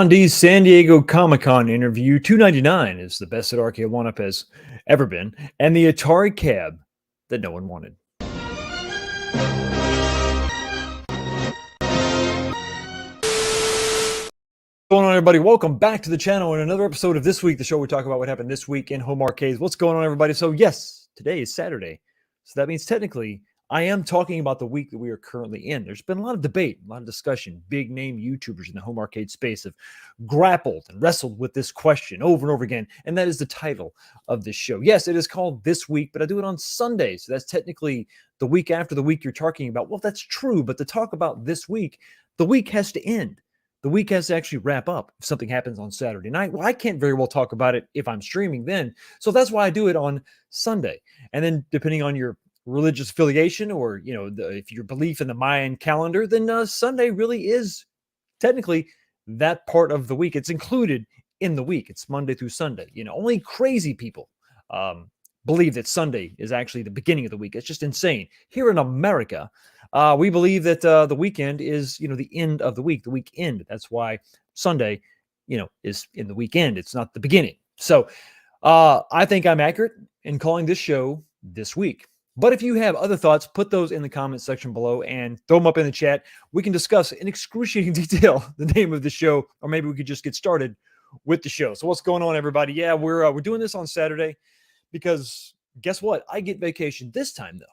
John D's San Diego Comic-Con interview. $2.99 is the best that Arcade 1-Up has ever been. And the Atari cab that no one wanted. What's going on, everybody? Welcome back to the channel and another episode of This Week, the show where we talk about what happened this week in home arcades. What's going on, everybody? So yes, today is Saturday. So that means technically I am talking about the week that we are currently in. There's been a lot of debate, a lot of discussion. Big name YouTubers in the home arcade space have grappled and wrestled with this question over and over again. And that is the title of this show. Yes, it is called This Week, but I do it on Sunday. So that's technically the week after the week you're talking about. Well, that's true. But to talk about this week, the week has to end. The week has to actually wrap up if something happens on Saturday night. Well, I can't very well talk about it if I'm streaming then. So that's why I do it on Sunday. And then depending on your religious affiliation or, if your belief in the Mayan calendar, then Sunday really is technically that part of the week. It's included in the week. It's Monday through Sunday. Only crazy people believe that Sunday is actually the beginning of the week. It's just insane. Here in America, we believe that the weekend is, the end of the week, the weekend. That's why Sunday, is in the weekend. It's not the beginning. So I think I'm accurate in calling this show This Week. But if you have other thoughts, put those in the comment section below and throw them up in the chat. We can discuss in excruciating detail the name of the show, or maybe we could just get started with the show. So what's going on, everybody? Yeah, we're doing this on Saturday because guess what? I get vacation this time, though.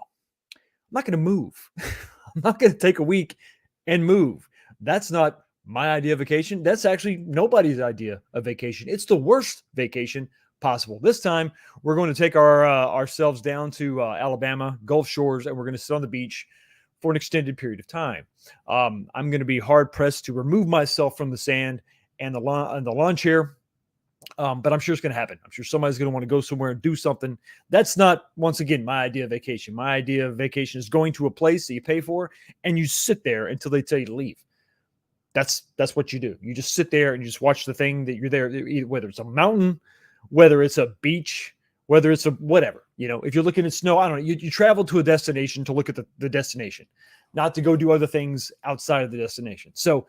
I'm not going to move. I'm not going to take a week and move. That's not my idea of vacation. That's actually nobody's idea of vacation. It's the worst vacation possible. This time, we're going to take ourselves down to Alabama, Gulf Shores, and we're going to sit on the beach for an extended period of time. I'm going to be hard-pressed to remove myself from the sand and the lawn chair. But I'm sure it's going to happen. I'm sure somebody's going to want to go somewhere and do something. That's not, once again, my idea of vacation. My idea of vacation is going to a place that you pay for, and you sit there until they tell you to leave. That's what you do. You just sit there and you just watch the thing that you're there, whether it's a mountain, whether it's a beach, whether it's a whatever. If you're looking at snow, I don't know. You travel to a destination to look at the destination, not to go do other things outside of the destination. So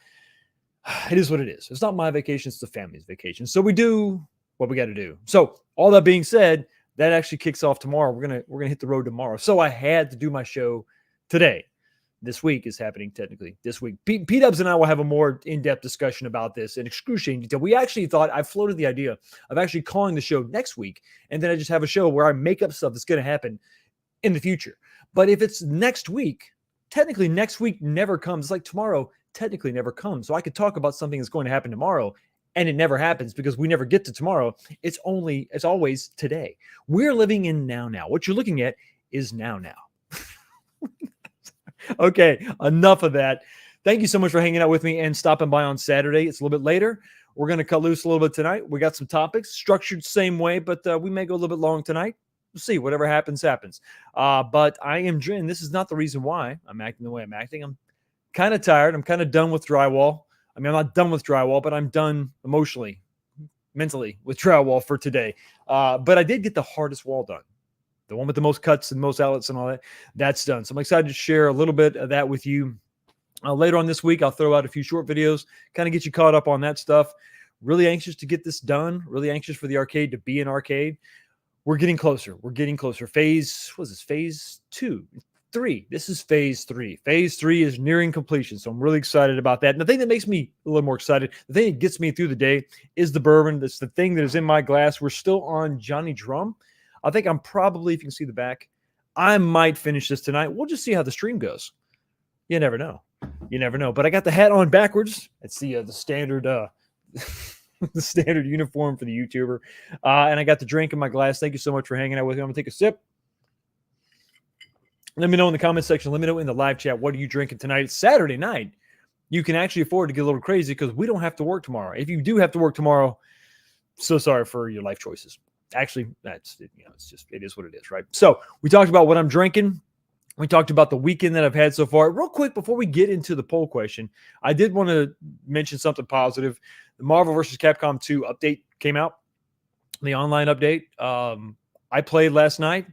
it is what it is. It's not my vacation. It's the family's vacation. So we do what we got to do. So all that being said, that actually kicks off tomorrow. We're gonna hit the road tomorrow. So I had to do my show today. This week is happening technically this week. P-Dubs and I will have a more in-depth discussion about this in excruciating detail. We actually thought, I floated the idea of actually calling the show next week, and then I just have a show where I make up stuff that's going to happen in the future. But if it's next week, technically next week never comes. It's like tomorrow technically never comes. So I could talk about something that's going to happen tomorrow, and it never happens because we never get to tomorrow. It's always today. We're living in now. What you're looking at is now. Okay, enough of that. Thank you so much for hanging out with me and stopping by on Saturday. It's a little bit later. We're going to cut loose a little bit tonight. We got some topics structured same way, but we may go a little bit long tonight. We'll see. Whatever happens, happens. But I am dreaming. This is not the reason why I'm acting the way I'm acting. I'm kind of tired. I'm kind of done with drywall. I mean, I'm not done with drywall, but I'm done emotionally, mentally with drywall for today. But I did get the hardest wall done. The one with the most cuts and most outlets and all that, that's done. So I'm excited to share a little bit of that with you. Later on this week, I'll throw out a few short videos, kind of get you caught up on that stuff. Really anxious to get this done. Really anxious for the arcade to be an arcade. We're getting closer. We're getting closer. Phase 2, 3. This is phase 3. Phase 3 is nearing completion. So I'm really excited about that. And the thing that makes me a little more excited, the thing that gets me through the day is the bourbon. That's the thing that is in my glass. We're still on Johnny Drum. I think I'm probably, if you can see the back, I might finish this tonight. We'll just see how the stream goes. You never know. But I got the hat on backwards. It's the standard the standard uniform for the YouTuber. And I got the drink in my glass. Thank you so much for hanging out with me. I'm going to take a sip. Let me know in the comment section. Let me know in the live chat. What are you drinking tonight? It's Saturday night. You can actually afford to get a little crazy because we don't have to work tomorrow. If you do have to work tomorrow, so sorry for your life choices. Actually, it is what it is, right? So we talked about what I'm drinking. We talked about the weekend that I've had so far. Real quick, before we get into the poll question, I did want to mention something positive. The Marvel vs. Capcom 2 update came out, the online update. I played last night.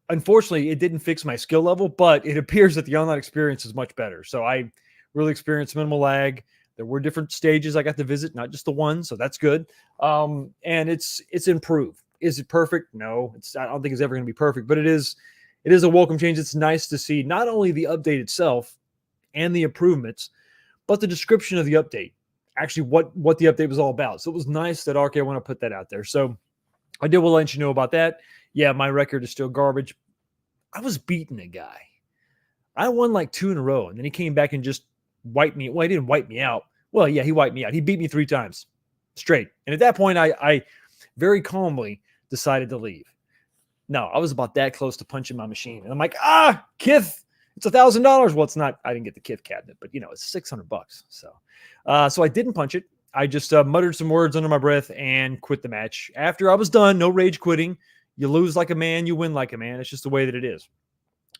Unfortunately, it didn't fix my skill level, but it appears that the online experience is much better. So I really experienced minimal lag. There were different stages I got to visit, not just the one, so that's good. And it's improved. Is it perfect? No, I don't think it's ever going to be perfect, but it is a welcome change. It's nice to see not only the update itself and the improvements, but the description of the update, actually what the update was all about. So it was nice that RK want to put that out there. So I did want to let you know about that. Yeah, my record is still garbage. I was beating a guy. I won like 2 in a row, and then he came back and just wiped me. Well, he didn't wipe me out. Well, yeah, he wiped me out. He beat me 3 times straight. And at that point, I very calmly decided to leave. No, I was about that close to punching my machine. And I'm like, Kith, it's $1,000. Well, it's not. I didn't get the Kith cabinet, but it's $600. So I didn't punch it. I just muttered some words under my breath and quit the match. After I was done, no rage quitting. You lose like a man, you win like a man. It's just the way that it is.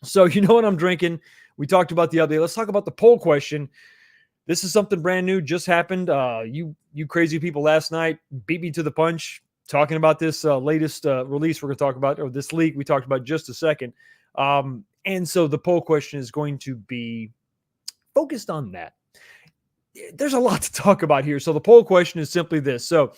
So you know what I'm drinking. We talked about the update. Let's talk about the poll question. This is something brand new, just happened. You crazy people last night beat me to the punch talking about this latest release we're going to talk about, or this leak we talked about just a second. And so the poll question is going to be focused on that. There's a lot to talk about here. So the poll question is simply this. So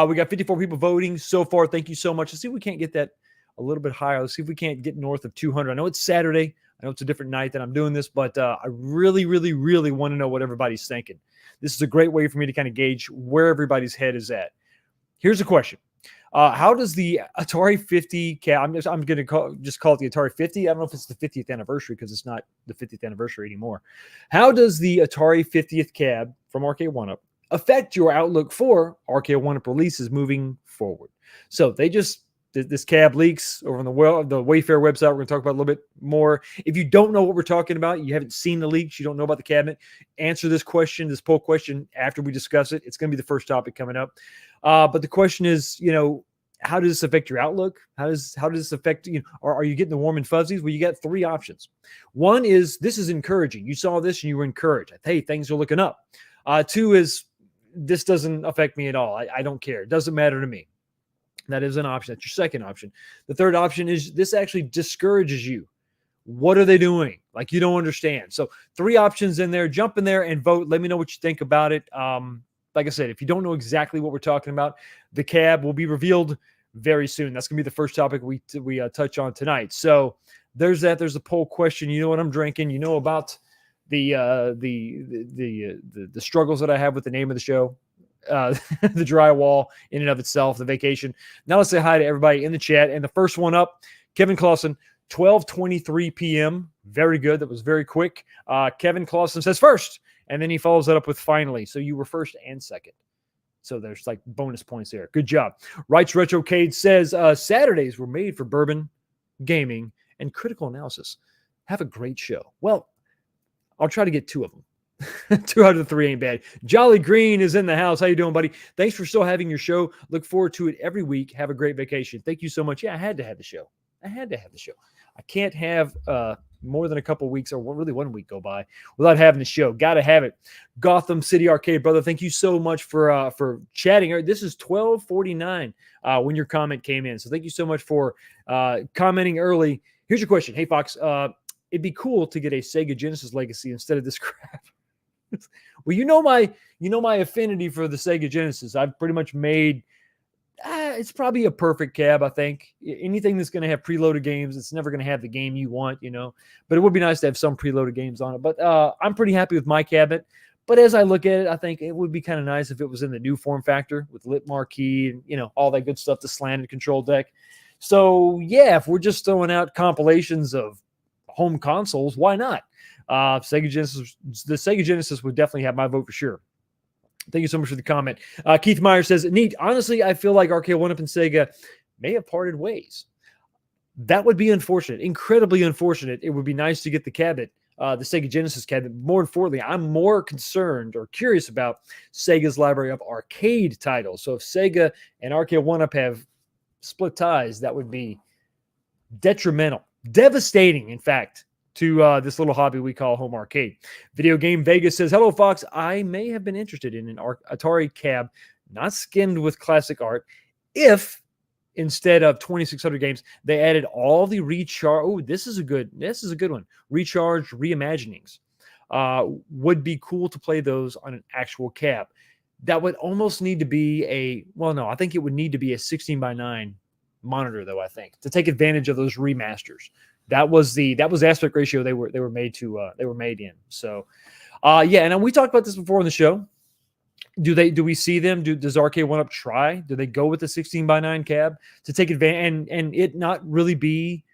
we got 54 people voting so far. Thank you so much. Let's see if we can't get that a little bit higher. Let's see if we can't get north of 200. I know it's Saturday. I know it's a different night that I'm doing this, but I really, really, really want to know what everybody's thinking. This is a great way for me to kind of gauge where everybody's head is at. Here's a question. How does the Atari 50 cab, I'm going to just call it the Atari 50. I don't know if it's the 50th anniversary because it's not the 50th anniversary anymore. How does the Atari 50th cab from Arcade1Up affect your outlook for Arcade1Up releases moving forward? So this cab leaks over on the Wayfair website. We're going to talk about a little bit more. If you don't know what we're talking about, you haven't seen the leaks, you don't know about the cabinet, answer this question, this poll question, after we discuss it. It's going to be the first topic coming up. But the question is, how does this affect your outlook? How does this affect you? Are you getting the warm and fuzzies? Well, you got 3 options. One is, this is encouraging. You saw this and you were encouraged. Hey, things are looking up. 2 is, this doesn't affect me at all. I don't care. It doesn't matter to me. That is an option. That's your second option. The third option is, this actually discourages you. What are they doing? Like, you don't understand. So 3 options in there. Jump in there and vote. Let me know what you think about it. Like I said, if you don't know exactly what we're talking about, the cab will be revealed very soon. That's going to be the first topic we touch on tonight. So there's that. There's the poll question. You know what I'm drinking. You know about the struggles that I have with the name of the show. The drywall in and of itself, the vacation. Now let's say hi to everybody in the chat. And the first one up, Kevin Clausen, 12:23 p.m. Very good. That was very quick. Kevin Clausen says first, and then he follows that up with finally. So you were first and second. So there's like bonus points there. Good job. Wrights Retrocade says Saturdays were made for bourbon, gaming, and critical analysis. Have a great show. Well, I'll try to get 2 of them. 2 out of the 3 ain't bad. Jolly Green is in the house. How you doing, buddy? Thanks for still having your show. Look forward to it every week. Have a great vacation. Thank you so much. Yeah, I had to have the show. I can't have more than a couple weeks, or really 1 week go by without having the show. Got to have it. Gotham City Arcade, brother. Thank you so much for chatting. This is 12:49 when your comment came in. So thank you so much for commenting early. Here's your question. Hey, Fox, it'd be cool to get a Sega Genesis Legacy instead of this crap. Well, you know my affinity for the Sega Genesis. I've pretty much made it's probably a perfect cab, I think. Anything that's going to have preloaded games, it's never going to have the game you want, But it would be nice to have some preloaded games on it. But I'm pretty happy with my cabinet. But as I look at it, I think it would be kind of nice if it was in the new form factor with lit marquee and, all that good stuff, the slanted control deck. So, yeah, if we're just throwing out compilations of home consoles, why not? The Sega Genesis would definitely have my vote for sure. Thank you so much for the comment. Keith Meyer says, neat. Honestly, I feel like Arcade1Up and Sega may have parted ways. That would be unfortunate, incredibly unfortunate. It would be nice to get the cabinet, the Sega Genesis cabinet. More importantly, I'm more concerned or curious about Sega's library of arcade titles. So if Sega and Arcade1Up have split ties, that would be detrimental, devastating, in fact, to this little hobby we call home arcade. Video Game Vegas says, hello, Fox. I may have been interested in an Atari cab, not skimmed with classic art, if instead of 2,600 games, they added all the recharge. Oh, this is a good one. Recharged reimaginings. would be cool to play those on an actual cab. That would almost need to be no, I think it would need to be a 16:9 monitor, though, I think, to take advantage of those remasters. That was aspect ratio they were made in. So yeah, and we talked about this before on the show. Do we see them? Does RK1UP try? Do they go with the 16:9 cab to take advantage and it not really be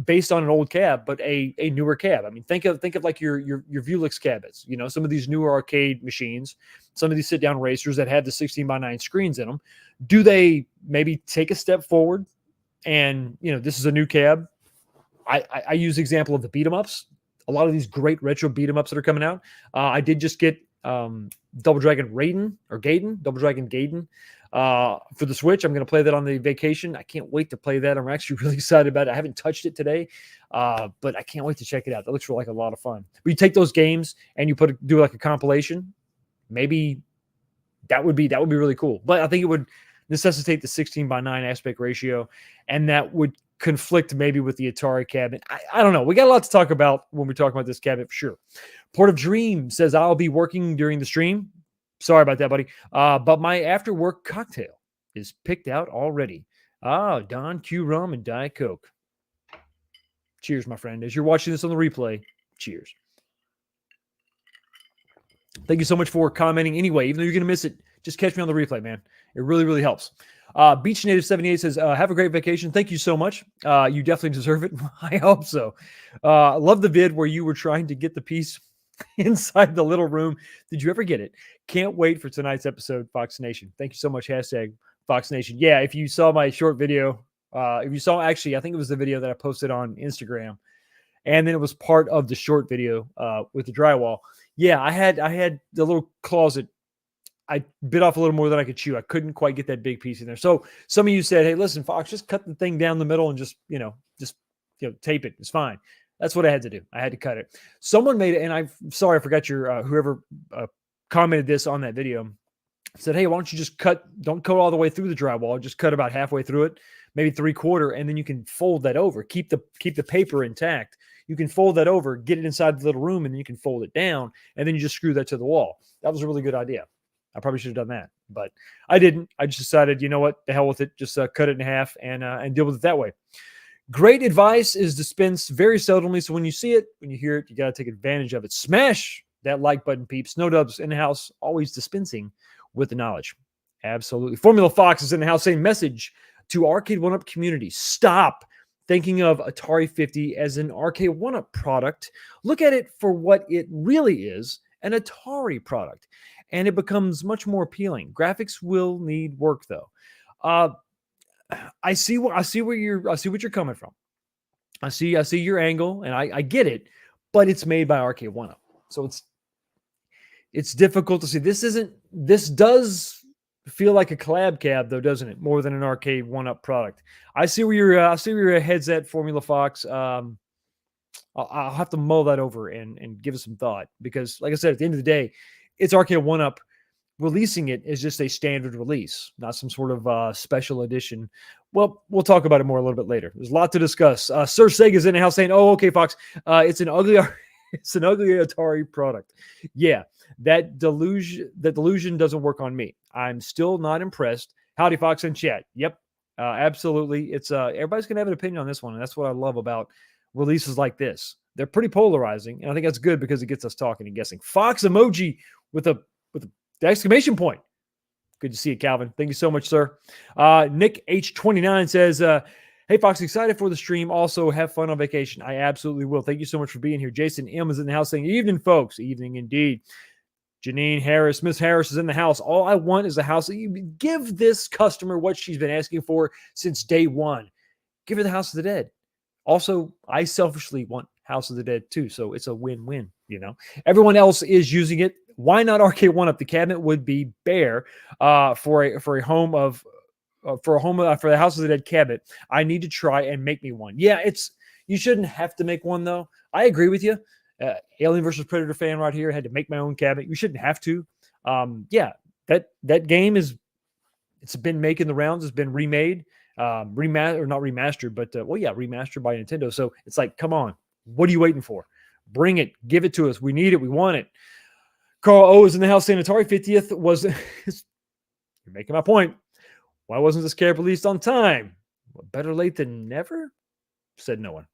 based on an old cab, but a newer cab? I mean, think of like your Vulix cabinets. You know, some of these newer arcade machines, some of these sit down racers that have the 16:9 screens in them. Do they maybe take a step forward? And this is a new cab. I use the example of the beat 'em ups. A lot of these great retro beat 'em ups that are coming out. I did just get Double Dragon Gaiden for the Switch. I'm going to play that on the vacation. I can't wait to play that. I'm actually really excited about it. I haven't touched it today, but I can't wait to check it out. That looks like a lot of fun. But you take those games and you do like a compilation. Maybe that would be really cool. But I think it would necessitate the 16:9 aspect ratio, and that would conflict maybe with the Atari cabinet. I don't know. We got a lot to talk about when we talk about this cabinet for sure. Port of Dream says, I'll be working during the stream. Sorry about that, buddy. But my after work cocktail is picked out already. Don Q Rum and Diet Coke. Cheers, my friend. As you're watching this on the replay, cheers. Thank you so much for commenting. Anyway, even though you're going to miss it, just catch me on the replay, man. It really, really helps. Beach Native 78 says, have a great vacation. Thank you so much. You definitely deserve it. I hope so. I love the vid where you were trying to get the piece inside the little room. Did you ever get it? Can't wait for tonight's episode, Fox Nation. Thank you so much. Hashtag Fox Nation. Yeah, if you saw my short video, if you saw, actually, I think it was the video that I posted on Instagram, and then it was part of the short video with the drywall. Yeah, I had the little closet. I bit off a little more than I could chew. I couldn't quite get that big piece in there. So some of you said, hey, listen, Fox, just cut the thing down the middle and just tape it. It's fine. That's what I had to do. I had to cut it. Someone made it, and I'm sorry, I forgot your whoever commented this on that video. Said, hey, why don't you just don't cut all the way through the drywall, just cut about halfway through it, maybe 3/4, and then you can fold that over. Keep the paper intact. You can fold that over, get it inside the little room, and then you can fold it down, and then you just screw that to the wall. That was a really good idea. I probably should have done that, but I didn't. I just decided, you know what, the hell with it. Just cut it in half and deal with it that way. Great advice is dispensed very seldomly. So when you see it, when you hear it, you got to take advantage of it. Smash that like button, peeps. Snow Dubs in the house, always dispensing with the knowledge. Absolutely. Formula Fox is in the house saying, message to RK1UP community. Stop thinking of Atari 50 as an RK1UP product. Look at it for what it really is, an Atari product. And it becomes much more appealing. Graphics will need work, though. I see what you're coming from. I see your angle, and I get it. But it's made by RK1UP, so it's difficult to see. This does feel like a collab cab, though, doesn't it? More than an RK1UP product. I see where your head's at, Formula Fox. I'll have to mull that over and give it some thought, because, like I said, at the end of the day, it's RK1UP. Releasing it is just a standard release, not some sort of special edition. Well, we'll talk about it more a little bit later. There's a lot to discuss. Sir Sega's in the house saying, "Oh, okay, Fox, it's an ugly Atari product." Yeah, that delusion doesn't work on me. I'm still not impressed. Howdy, Fox in chat. Yep, absolutely. It's everybody's gonna have an opinion on this one, and that's what I love about releases like this. They're pretty polarizing, and I think that's good because it gets us talking and guessing. Fox emoji with the exclamation point. Good to see you, Calvin. Thank you so much, sir. Nick H29 says, hey, Fox, excited for the stream. Also, have fun on vacation. I absolutely will. Thank you so much for being here. Jason M is in the house saying, evening, folks. Evening indeed. Janine Harris, Miss Harris is in the house. All I want is a house. Give this customer what she's been asking for since day one. Give her the House of the Dead. Also, I selfishly want House of the Dead too, so it's a win-win. Everyone else is using it. Why not RK1UP? The cabinet would be bare for the House of the Dead cabinet. I need to try and make me one. Yeah, you shouldn't have to make one though. I agree with you. Alien versus Predator fan right here. Had to make my own cabinet. You shouldn't have to. Yeah, that game it's been making the rounds. It's been remade, not remastered, but remastered by Nintendo. So it's like, come on, what are you waiting for? Bring it. Give it to us. We need it. We want it. Carl O is in the house saying Atari 50th was... You're making my point. Why wasn't this cab released on time? Well, better late than never? Said no one.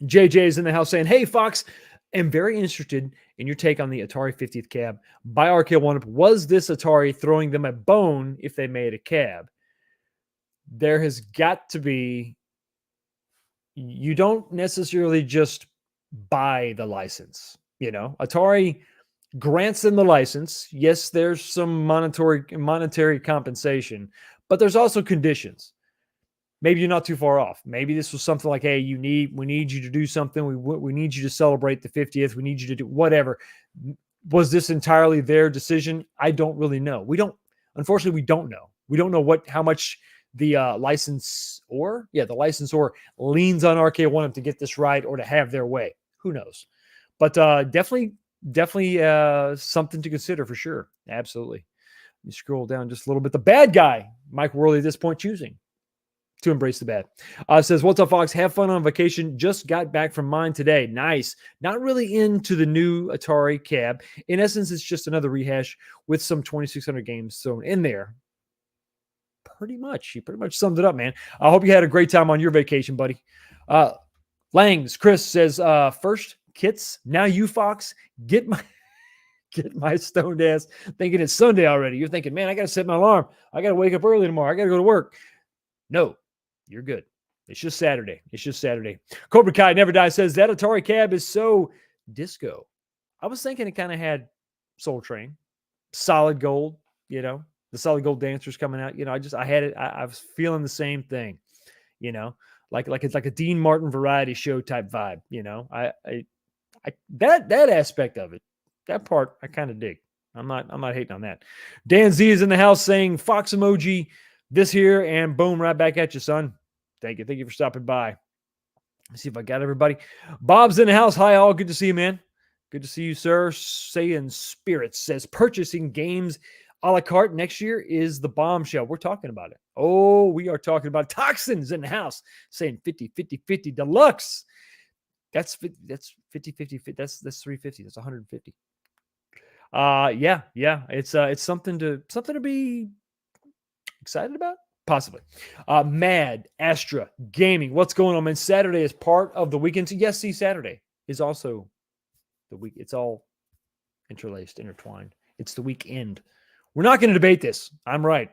JJ is in the house saying, hey, Fox, I'm very interested in your take on the Atari 50th cab by RK1-Up. Was this Atari throwing them a bone if they made a cab? There has got to be... You don't necessarily just buy the license. Atari grants them the license. Yes, there's some monetary compensation, but there's also conditions. Maybe you're not too far off. Maybe this was something like, hey, we need you to do something. We need you to celebrate the 50th. We need you to do whatever. Was this entirely their decision? I don't really know. Unfortunately, we don't know. We don't know how much the licensor leans on RK1-Up to get this right or to have their way. Who knows? But definitely something to consider for sure. Absolutely. You scroll down just a little bit. The bad guy, Mike Worley, at this point choosing to embrace the bad. Says, what's up, Fox? Have fun on vacation. Just got back from mine today. Nice. Not really into the new Atari cab. In essence, it's just another rehash with some 2600 games thrown in there. Pretty much. He pretty much summed it up, man. I hope you had a great time on your vacation, buddy. Langs, Chris says, first kits, now you, Fox, get my stoned ass thinking it's Sunday already. You're thinking, man, I got to set my alarm. I got to wake up early tomorrow. I got to go to work. No, you're good. It's just Saturday. Cobra Kai Never Die says that Atari cab is so disco. I was thinking it kind of had Soul Train, Solid Gold, the Solid Gold dancers coming out. I had it. I was feeling the same thing, like it's like a Dean Martin variety show type vibe. That aspect of it, that part I kind of dig. I'm not hating on that. Dan Z is in the house saying Fox emoji this here, and boom, right back at you, son. Thank you for stopping by. Let's see if I got everybody. Bob's in the house. Hi, all. Good to see you, man. Good to see you, sir. Saying Spirits says purchasing games a la carte next year is the bombshell. We're talking about it. Oh, we are talking about Toxins in the house saying 50 deluxe. That's 50. That's 350. That's 150. Yeah. It's something to be excited about, possibly. Mad Astra Gaming. What's going on, man? Saturday is part of the weekend. So yes, see, Saturday is also the week. It's all intertwined. It's the weekend. We're not going to debate this. I'm right.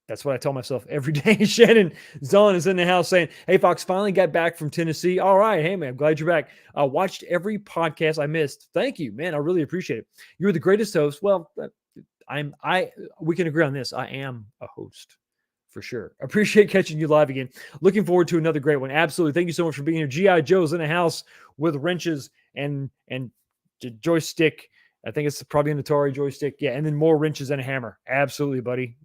That's what I tell myself every day. Shannon Zahn is in the house saying, hey, Fox, finally got back from Tennessee. All right. Hey, man, I'm glad you're back. I watched every podcast I missed. Thank you, man. I really appreciate it. You're the greatest host. Well, we can agree on this. I am a host for sure. Appreciate catching you live again. Looking forward to another great one. Absolutely. Thank you so much for being here. G.I. Joe's in the house with wrenches and joystick. I think it's probably an Atari joystick. Yeah. And then more wrenches and a hammer. Absolutely, buddy.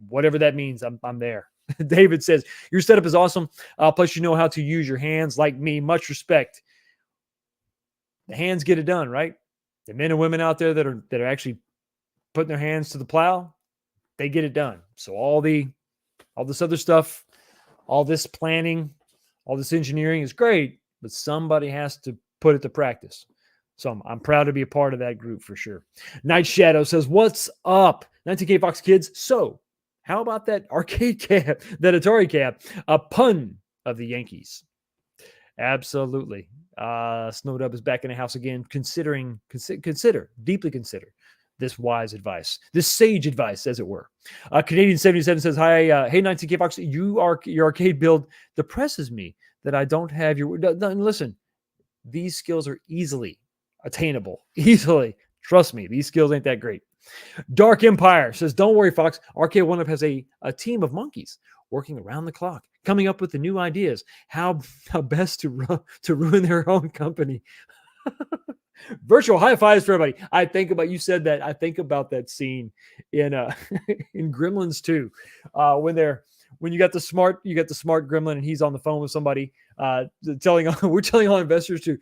Whatever that means. I'm there. David says your setup is awesome. Plus you know how to use your hands like me. Much respect. The hands get it done, right? The men and women out there that are actually putting their hands to the plow, they get it done. So all this other stuff, all this planning, all this engineering is great, but somebody has to put it to practice. So I'm proud to be a part of that group for sure. Night Shadow says, what's up? 19K Fox kids. So how about that arcade cab, that Atari cab, a pun of the Yankees? Absolutely. Snowdub is back in the house again, deeply consider this wise advice, this sage advice, as it were. Canadian 77 says, hi, hey, 19K Fox, your arcade build depresses me that I don't have your... Listen, these skills are easily attainable. Easily. Trust me, these skills ain't that great. Dark Empire says, don't worry, Fox. RK1-Up has a team of monkeys working around the clock, coming up with the new ideas, how best to ruin their own company. Virtual high fives for everybody. You said that. I think about that scene in in Gremlins 2, when you got the smart gremlin and he's on the phone with somebody we're telling all investors to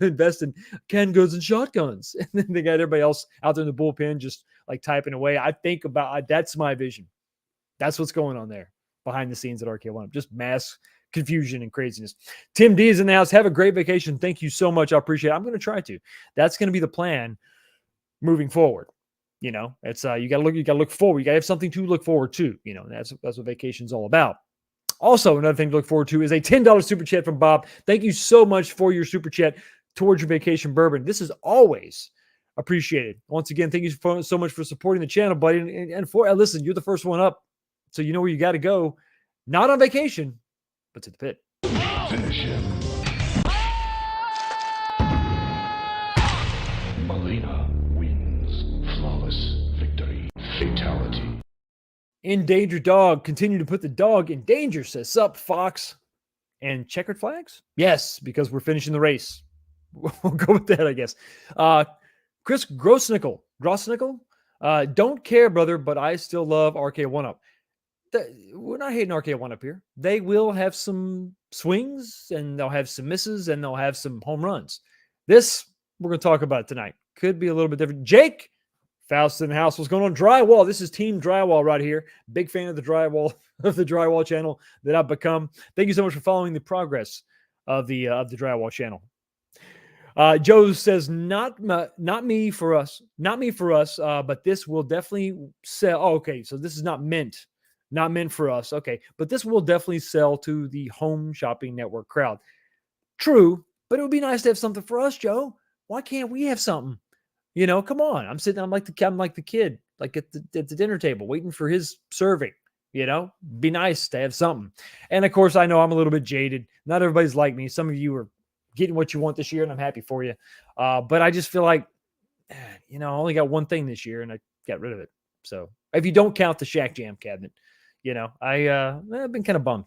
invest in canned goods and shotguns, and then they got everybody else out there in the bullpen just like typing away. I think about that's my vision. That's what's going on there behind the scenes at RK1-Up. Just mass confusion and craziness. Tim D is in the house. Have a great vacation. Thank you so much. I appreciate it. I'm going to try to. That's going to be the plan moving forward. You know, it's you got to look forward. You got to have something to look forward to. You know, that's what vacation's all about. Also, another thing to look forward to is a $10 super chat from Bob. Thank you so much for your super chat towards your vacation bourbon. This is always appreciated. Once again, thank you so much for supporting the channel, buddy. And for listen, you're the first one up, so you know where you got to go. Not on vacation, but to the pit. Finish him. Molina wins. Flawless victory. Fatality. Endangered dog. Continue to put the dog in danger, says sup, Fox. And checkered flags? Yes, because we're finishing the race. We'll go with that, I guess. Chris Grossnickel. Don't care, brother, but I still love RK1-Up. We're not hating RK1-Up here. They will have some swings, and they'll have some misses, and they'll have some home runs. This, we're going to talk about tonight. Could be a little bit different. Jake Faust in the house. What's going on? Drywall. This is Team Drywall right here. Big fan of the Drywall channel that I've become. Thank you so much for following the progress of the Drywall channel. Joe says, not me for us, but this will definitely sell. Oh, okay, so this is not meant for us. Okay, but this will definitely sell to the home shopping network crowd. True, but it would be nice to have something for us, Joe. Why can't we have something? You know, come on. I'm like the kid, like at the dinner table, waiting for his serving. You know, be nice to have something. And of course, I know I'm a little bit jaded. Not everybody's like me. Some of you are getting what you want this year, and I'm happy for you. But I just feel like, you know, I only got one thing this year, and I got rid of it. So if you don't count the Shack Jam cabinet, you know, I've been kind of bummed.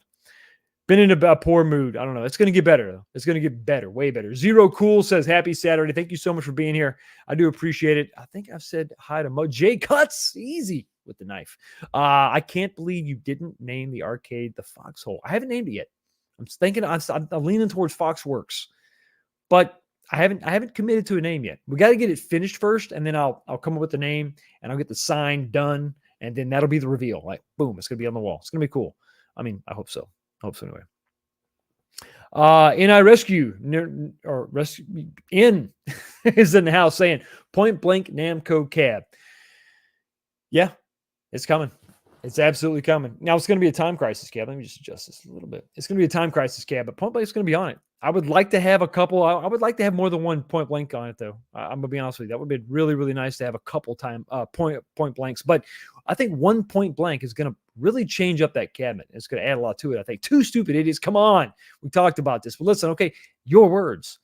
Been in a poor mood. I don't know. It's going to get better, though. It's going to get better, way better. Zero Cool says, happy Saturday. Thank you so much for being here. I do appreciate it. I think I've said hi to Mo. Jay Cuts, easy with the knife. I can't believe you didn't name the arcade the Foxhole. I haven't named it yet. I'm thinking, I'm leaning towards Foxworks, but I haven't committed to a name yet. We got to get it finished first, and then I'll come up with the name, and I'll get the sign done, and then that'll be the reveal. Like, boom, it's going to be on the wall. It's going to be cool. I mean, I hope so. Anyway. NI Rescue in is in the house saying Point Blank Namco cab. Yeah, it's coming. It's absolutely coming. Now it's going to be a time crisis cab. Let me just adjust this a little bit. It's going to be a time crisis cab, but Point Blank's going to be on it. I would like to have a couple. I would like to have more than one Point Blank on it, though. I'm gonna be honest with you. That would be really, really nice to have a couple point blanks. But I think one Point Blank is gonna really change up that cabinet. It's gonna add a lot to it. I think. Two stupid idiots. Come on, we talked about this. But listen, okay, your words,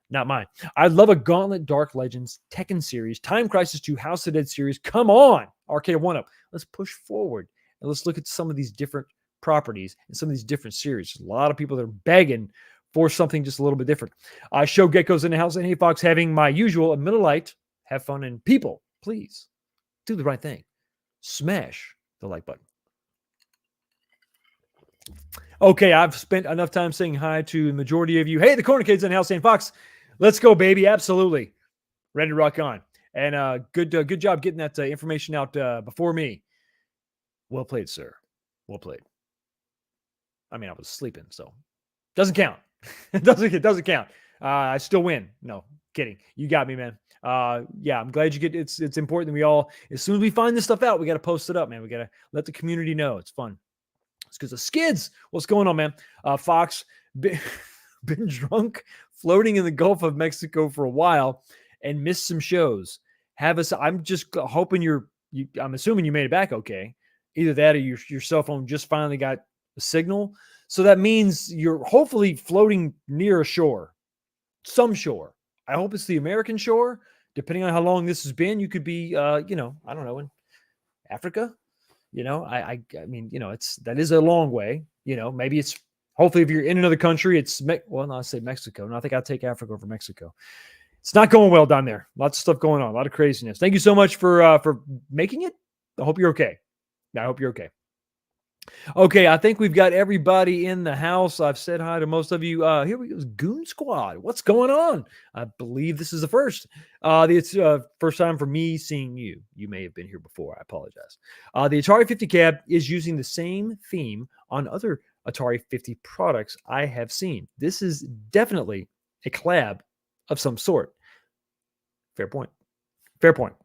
not mine. I love a Gauntlet Dark Legends Tekken series, Time Crisis 2, House of Dead series. Come on, RK1-Up. Let's push forward and let's look at some of these different properties and some of these different series. There's a lot of people that are begging for something just a little bit different. Show Gecko's in the house, and Hey Fox, having my usual a middle light. Have fun, and people, please do the right thing. Smash the like button. Okay, I've spent enough time saying hi to the majority of you. Hey, the Corner Kids in the house, saying Fox, let's go, baby. Absolutely. Ready to rock on. And good job getting that information out before me. Well played, sir. Well played. I mean, I was sleeping, so doesn't count. It doesn't count. I still win. No, kidding. You got me, man. Yeah, I'm glad you get it's important that we all, as soon as we find this stuff out, we got to post it up, man. We got to let the community know. It's fun. It's because of Skids. What's going on, man? Fox, been drunk, floating in the Gulf of Mexico for a while and missed some shows. I'm just hoping I'm assuming you made it back okay. Either that or your cell phone just finally got a signal. So that means you're hopefully floating near a shore, some shore. I hope it's the American shore. Depending on how long this has been, you could be, I don't know, in Africa. I mean, that is a long way. Maybe it's hopefully if you're in another country, it's I say Mexico. No, I think I'll take Africa over Mexico. It's not going well down there. Lots of stuff going on, a lot of craziness. Thank you so much for making it. I hope you're okay. Okay, I think we've got everybody in the house. I've said hi to most of you. Here we go. Goon Squad. What's going on? I believe this is the first. It's first time for me seeing you. You may have been here before. I apologize. The Atari 50 cab is using the same theme on other Atari 50 products I have seen. This is definitely a collab of some sort. Fair point. Fair point.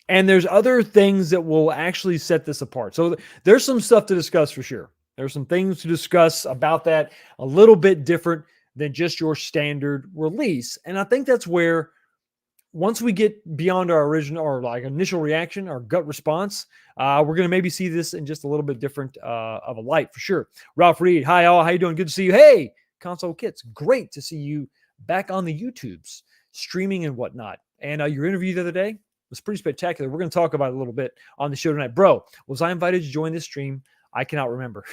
And there's other things that will actually set this apart. So there's some stuff to discuss for sure. There's some things to discuss about that, a little bit different than just your standard release. And I think that's where, once we get beyond our original or like initial reaction, our gut response, we're going to maybe see this in just a little bit different of a light for sure. Ralph Reed, hi all, how you doing? Good to see you. Hey, Console Kits, great to see you back on the YouTubes, streaming and whatnot. And your interview the other day was pretty spectacular. We're going to talk about it a little bit on the show tonight. Bro, was I invited to join this stream? I cannot remember.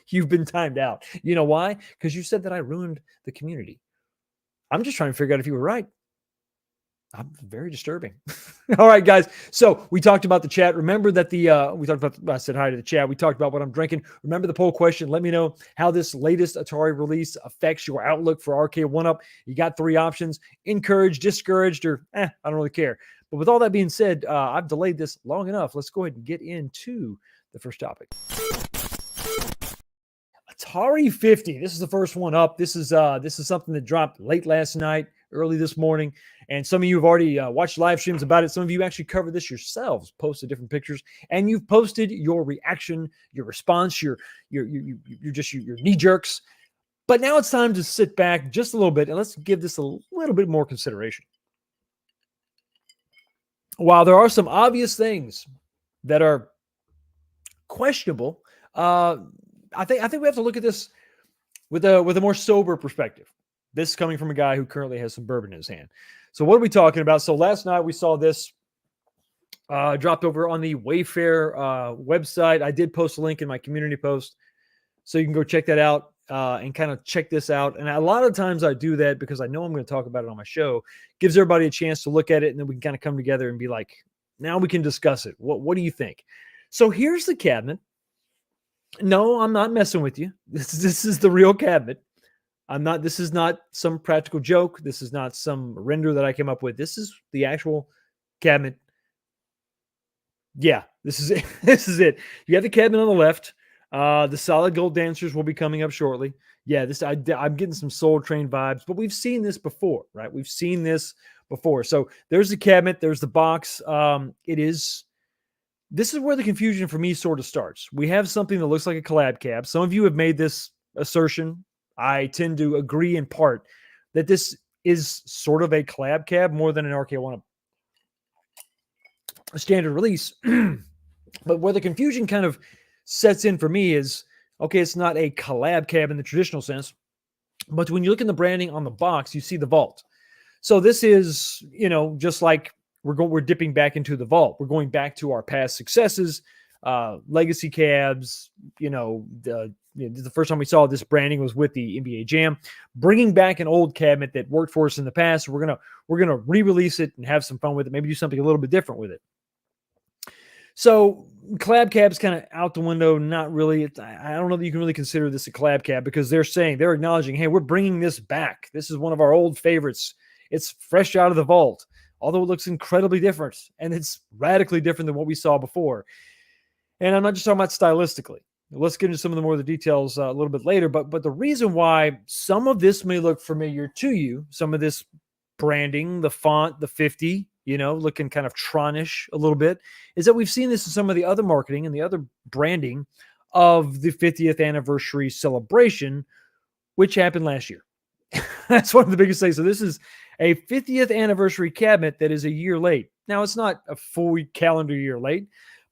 You've been timed out. You know why? Because you said that I ruined the community. I'm just trying to figure out if you were right. I'm very disturbing. All right, guys. So we talked about the chat. Remember that we talked about, I said hi to the chat. We talked about what I'm drinking. Remember the poll question. Let me know how this latest Atari release affects your outlook for Arcade 1-Up. You got 3 options: encouraged, discouraged, or I don't really care. But with all that being said, I've delayed this long enough. Let's go ahead and get into the first topic. Atari 50. This is the first one up. This is something that dropped late last night, early this morning, and some of you have already watched live streams about it. Some of you actually covered this yourselves, posted different pictures, and you've posted your reaction, your response, your knee jerks. But now it's time to sit back just a little bit and let's give this a little bit more consideration. While there are some obvious things that are questionable, I think we have to look at this with a more sober perspective. This is coming from a guy who currently has some bourbon in his hand. So what are we talking about? So last night we saw this dropped over on the Wayfair website. I did post a link in my community post, so you can go check that out and kind of check this out. And a lot of times I do that because I know I'm going to talk about it on my show. Gives everybody a chance to look at it, and then we can kind of come together and be like, now we can discuss it. What do you think? So here's the cabinet. No, I'm not messing with you. This is the real cabinet. This is not some practical joke. This is not some render that I came up with. This is the actual cabinet. Yeah, this is it. This is it. You have the cabinet on the left. The solid gold dancers will be coming up shortly. Yeah, I'm getting some Soul Train vibes, but we've seen this before, right? We've seen this before. So there's the cabinet. There's the box. This is where the confusion for me sort of starts. We have something that looks like a collab cab. Some of you have made this assertion. I tend to agree in part that this is sort of a collab cab more than an Arcade 1-Up standard release. But where the confusion kind of sets in for me is, okay, it's not a collab cab in the traditional sense, but when you look in the branding on the box, you see the vault. So this is, just like we're dipping back into the vault. We're going back to our past successes, legacy cabs. The first time we saw this branding was with the NBA Jam, bringing back an old cabinet that worked for us in the past. We're gonna re-release it and have some fun with it. Maybe do something a little bit different with it. So collab cab's kind of out the window. Not really. I don't know that you can really consider this a collab cab because they're acknowledging, hey, we're bringing this back. This is one of our old favorites. It's fresh out of the vault, although it looks incredibly different, and it's radically different than what we saw before. And I'm not just talking about stylistically. Let's get into some of the more of the details a little bit later. But the reason why some of this may look familiar to you, some of this branding, the font, the 50, looking kind of Tronish a little bit, is that we've seen this in some of the other marketing and the other branding of the 50th anniversary celebration, which happened last year. That's one of the biggest things. So this is a 50th anniversary cabinet that is a year late. Now, it's not a full calendar year late,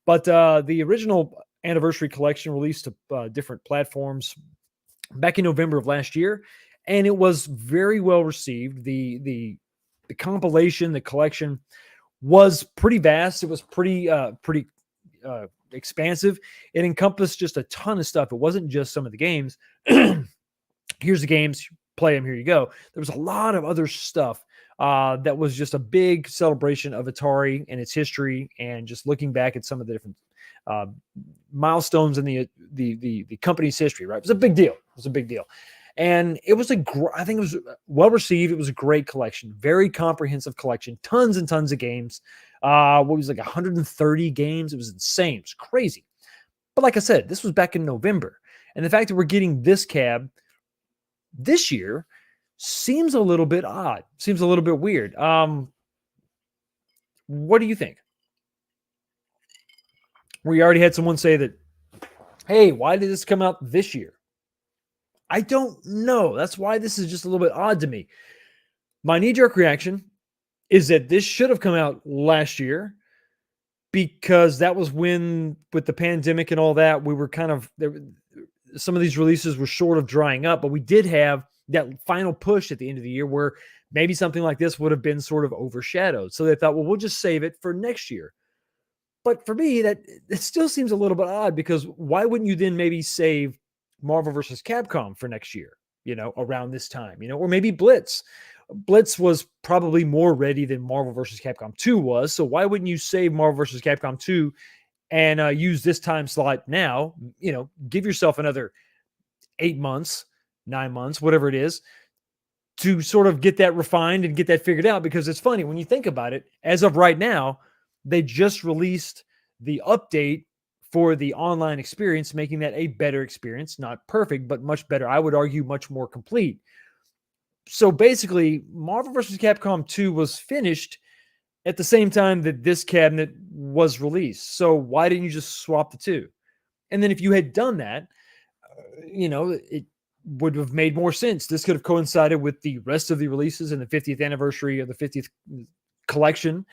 but the original anniversary collection released to different platforms back in November of last year, and it was very well received. The compilation, the collection was pretty vast. It was pretty expansive. It encompassed just a ton of stuff. It wasn't just some of the games. Here's the games, play them, here you go. There was a lot of other stuff that was just a big celebration of Atari and its history, and just looking back at some of the different milestones in the company's history, right? It was a big deal. It was a big deal. And it was I think it was well received. It was a great collection, very comprehensive collection, tons and tons of games. What was like 130 games? It was insane. It was crazy. But like I said, this was back in November. And the fact that we're getting this cab this year seems a little bit odd, seems a little bit weird. What do you think? We already had someone say that, hey, why did this come out this year? I don't know. That's why this is just a little bit odd to me. My knee-jerk reaction is that this should have come out last year, because that was when, with the pandemic and all that, we were kind of there. Some of these releases were sort of drying up, but we did have that final push at the end of the year where maybe something like this would have been sort of overshadowed. So they thought, well, we'll just save it for next year. But for me, that it still seems a little bit odd, because why wouldn't you then maybe save Marvel versus Capcom for next year, around this time, or maybe Blitz. Blitz was probably more ready than Marvel versus Capcom 2 was. So why wouldn't you save Marvel versus Capcom 2 and use this time slot now? Give yourself another 8 months, 9 months, whatever it is, to sort of get that refined and get that figured out. Because it's funny when you think about it, as of right now, they just released the update for the online experience, making that a better experience, not perfect, but much better. I would argue much more complete. So basically, Marvel vs. Capcom 2 was finished at the same time that this cabinet was released. So why didn't you just swap the two? And then if you had done that, it would have made more sense. This could have coincided with the rest of the releases and the 50th anniversary of the 50th collection,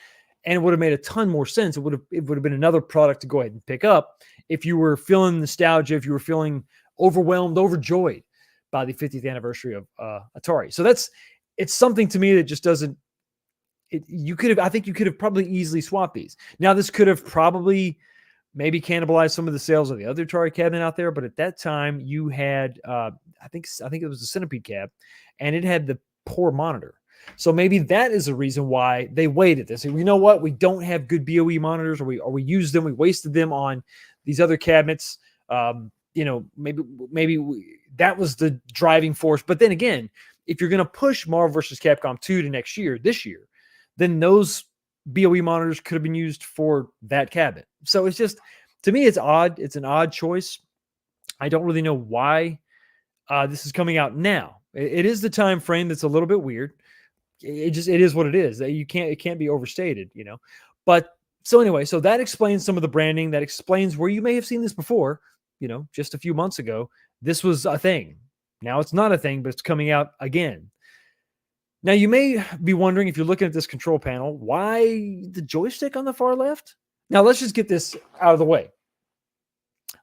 and it would have made a ton more sense. It would have been another product to go ahead and pick up if you were feeling nostalgia, if you were feeling overwhelmed, overjoyed by the 50th anniversary of Atari. So it's something to me that just doesn't. I think you could have probably easily swapped these. Now, this could have probably maybe cannibalized some of the sales of the other Atari cabinet out there, but at that time you had, I think it was the Centipede cab, and it had the poor monitor. So maybe that is the reason why they waited. They said, you know what, we don't have good BOE monitors, or we used them, we wasted them on these other cabinets. Maybe that was the driving force. But then again, if you're going to push Marvel vs. Capcom 2 to this year, then those BOE monitors could have been used for that cabinet. So it's just, to me, it's odd. It's an odd choice. I don't really know why this is coming out now. It is the time frame that's a little bit weird. It is what it is. It can't be overstated, But so anyway, so that explains some of the branding. That explains where you may have seen this before, just a few months ago. This was a thing. Now it's not a thing, but it's coming out again. Now, you may be wondering, if you're looking at this control panel, why the joystick on the far left? Now, let's just get this out of the way.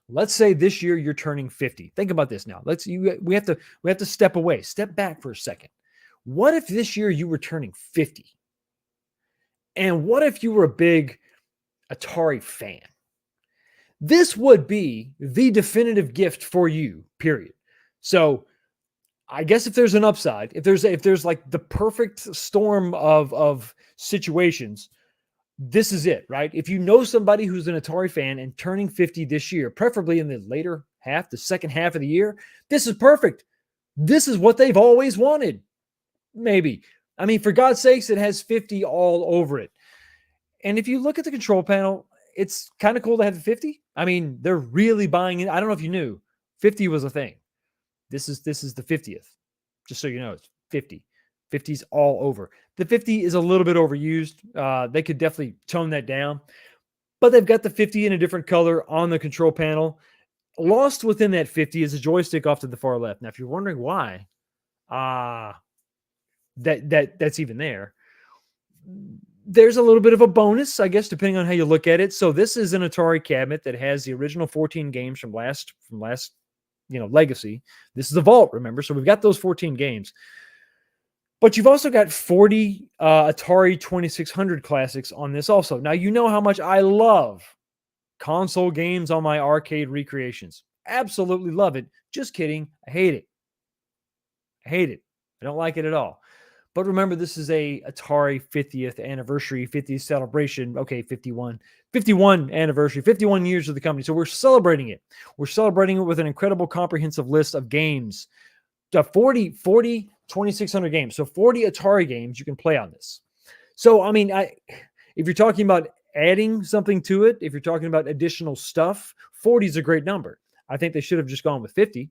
Let's say this year you're turning 50. Think about this now. We have to step back for a second. What if this year you were turning 50? And what if you were a big Atari fan? This would be the definitive gift for you, period. So I guess if there's an upside, if there's like the perfect storm of situations, this is it, right? If you know somebody who's an Atari fan and turning 50 this year, preferably in the later half, the second half of the year, this is perfect. This is what they've always wanted. Maybe. I mean, for God's sakes, it has 50 all over it. And if you look at the control panel, it's kind of cool to have the 50. I mean, they're really buying it. I don't know if you knew, 50 was a thing. This is the 50th. Just so you know, it's 50. 50's all over. The 50 is a little bit overused. They could definitely tone that down. But they've got the 50 in a different color on the control panel. Lost within that 50 is a joystick off to the far left. Now, if you're wondering why, that's even there. There's a little bit of a bonus, I guess, depending on how you look at it. So this is an Atari cabinet that has the original 14 games from last legacy. This is a vault, remember? So we've got those 14 games. But you've also got 40 Atari 2600 classics on this also. Now, you know how much I love console games on my arcade recreations. Absolutely love it. Just kidding. I hate it. I don't like it at all. But remember, this is a Atari 50th anniversary, 50th celebration. Okay, 51 anniversary, 51 years of the company. So we're celebrating it. We're celebrating it with an incredible comprehensive list of games. 40 2600 games. So 40 Atari games you can play on this. So, I mean, if you're talking about adding something to it, if you're talking about additional stuff, 40 is a great number. I think they should have just gone with 50.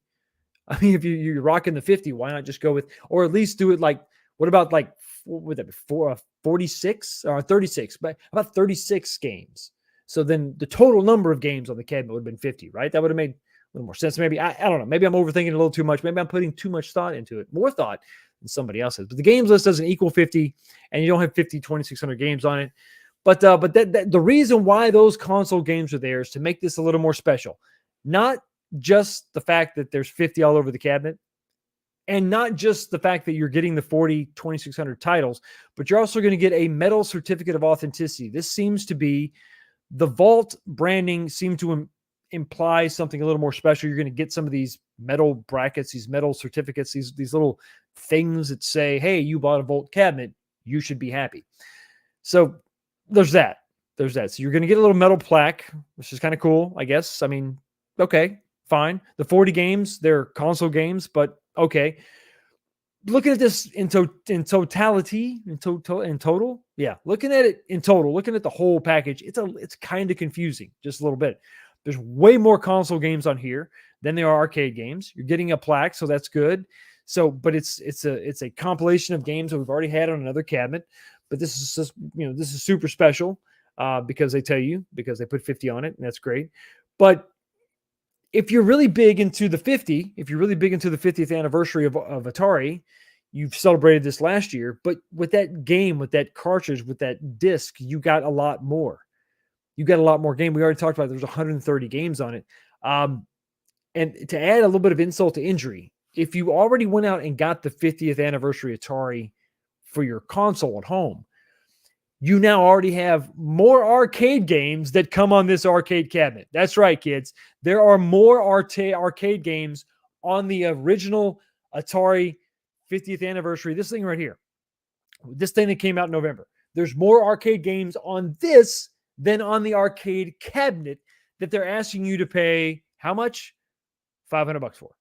I mean, if you're rocking the 50, why not just go with, or at least do it like, what about like, what would that be, 46 or 36, but about 36 games. So then the total number of games on the cabinet would have been 50, right? That would have made a little more sense. Maybe, I don't know. Maybe I'm overthinking it a little too much. Maybe I'm putting too much thought into it, more thought than somebody else has. But the games list doesn't equal 50, and you don't have 50, 2,600 games on it. But the reason why those console games are there is to make this a little more special. Not just the fact that there's 50 all over the cabinet, and not just the fact that you're getting the 40, 2,600 titles, but you're also going to get a metal certificate of authenticity. This seems to be the Vault branding seemed to imply something a little more special. You're going to get some of these metal brackets, these metal certificates, these little things that say, hey, you bought a Vault cabinet, you should be happy. So there's that. There's that. So you're going to get a little metal plaque, which is kind of cool, I guess. I mean, okay, fine. The 40 games, they're console games, but okay. Looking at this in totality, in total, yeah. Looking at it in total, looking at the whole package, it's kind of confusing, just a little bit. There's way more console games on here than there are arcade games. You're getting a plaque, so that's good. So, but it's a compilation of games that we've already had on another cabinet. But this is just, this is super special because they tell you, because they put 50 on it, and that's great. But if you're really big into the 50, if you're really big into the 50th anniversary of Atari, you've celebrated this last year, but with that game, with that cartridge, with that disc, you got a lot more. You got a lot more game. We already talked about there's 130 games on it. And to add a little bit of insult to injury, if you already went out and got the 50th anniversary Atari for your console at home, you now already have more arcade games that come on this arcade cabinet. That's right, kids. There are more arcade games on the original Atari 50th anniversary. This thing right here, this thing that came out in November. There's more arcade games on this than on the arcade cabinet that they're asking you to pay how much? $500 for.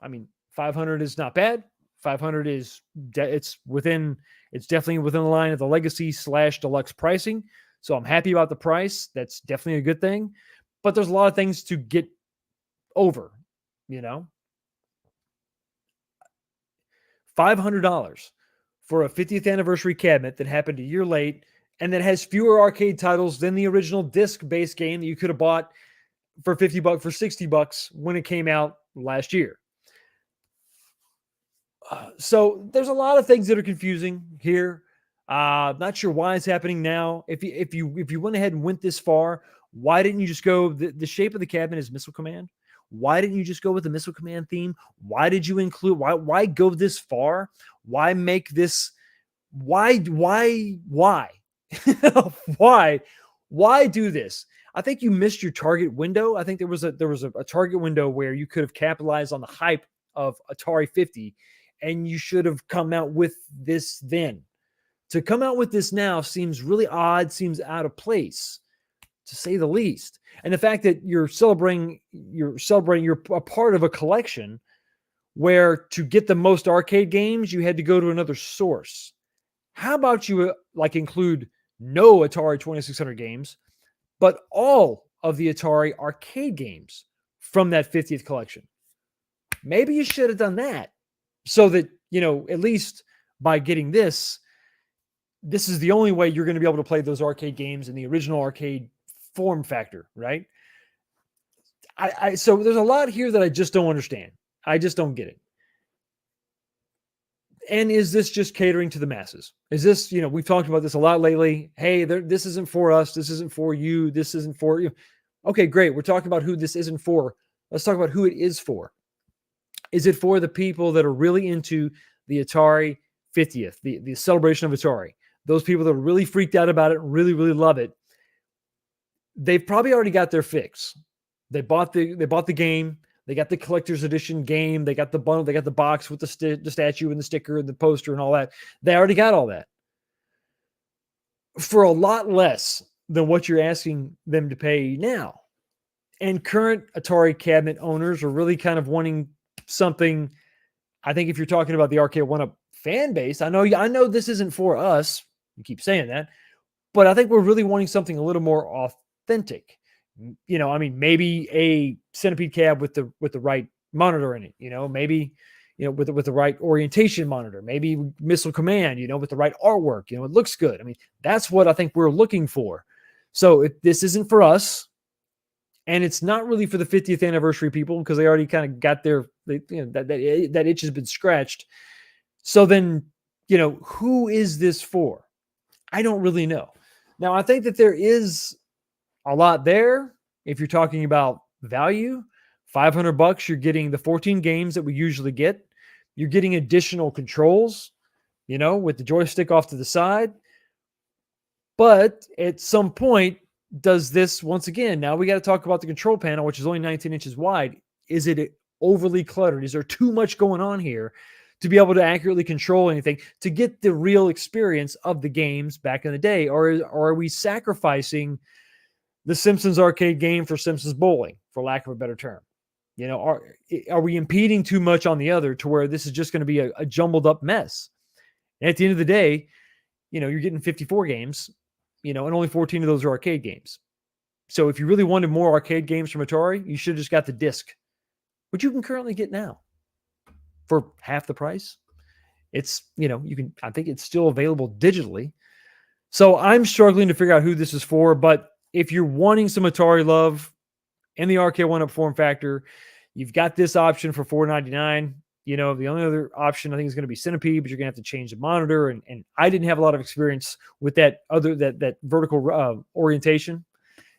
I mean, 500 is not bad. 500 is it's definitely within the line of the legacy/deluxe pricing. So I'm happy about the price. That's definitely a good thing. But there's a lot of things to get over, $500 for a 50th anniversary cabinet that happened a year late and that has fewer arcade titles than the original disc-based game that you could have bought for $50, for $60 when it came out last year. So there's a lot of things that are confusing here. Not sure why it's happening now. If you went ahead and went this far, why didn't you just go? The shape of the cabinet is Missile Command. Why didn't you just go with the Missile Command theme? Why did you include? Why go this far? Why make this? Why? Why do this? I think you missed your target window. I think there was a target window where you could have capitalized on the hype of Atari 50. And you should have come out with this then. To come out with this now seems really odd, seems out of place, to say the least. And the fact that you're a part of a collection where to get the most arcade games, you had to go to another source. How about you include no Atari 2600 games, but all of the Atari arcade games from that 50th collection? Maybe you should have done that. So that, at least by getting this is the only way you're going to be able to play those arcade games in the original arcade form factor, right? So there's a lot here that I just don't understand. I just don't get it. And is this just catering to the masses? Is this, we've talked about this a lot lately. Hey, this isn't for us. This isn't for you. This isn't for you. Okay, great. We're talking about who this isn't for. Let's talk about who it is for. Is it for the people that are really into the Atari 50th, the celebration of Atari? Those people that are really freaked out about it, really, really love it. They've probably already got their fix. They bought the game. They got the collector's edition game. They got the bundle. They got the box with the statue and the sticker and the poster and all that. They already got all that for a lot less than what you're asking them to pay now. And current Atari cabinet owners are really kind of wanting something. I think if you're talking about the Arcade 1-Up fan base, I know this isn't for us. You keep saying that, but I think we're really wanting something a little more authentic. Maybe Centipede cab with the right monitor in it. Maybe with the right orientation monitor, maybe Missile Command, with the right artwork. It looks good. I mean, that's what I think we're looking for. So this isn't for us, and it's not really for the 50th anniversary people because they already kind of got that itch has been scratched. So then, who is this for? I don't really know. Now, I think that there is a lot there. If you're talking about value, $500, you're getting the 14 games that we usually get. You're getting additional controls, with the joystick off to the side. But at some point, does this, once again, now we got to talk about the control panel, which is only 19 inches wide. Is it overly cluttered? Is there too much going on here to be able to accurately control anything, to get the real experience of the games back in the day? Or are we sacrificing the Simpsons arcade game for Simpsons bowling, for lack of a better term? Are we impeding too much on the other to where this is just going to be a jumbled up mess? And at the end of the day, you're getting 54 games, and only 14 of those are arcade games. So if you really wanted more arcade games from Atari, you should have just got the disc, which you can currently get now for half the price. It's, I think it's still available digitally. So I'm struggling to figure out who this is for, but if you're wanting some Atari love in the arcade one-up form factor, you've got this option for $499. The only other option I think is going to be Centipede, but you're going to have to change the monitor. And I didn't have a lot of experience with that vertical orientation.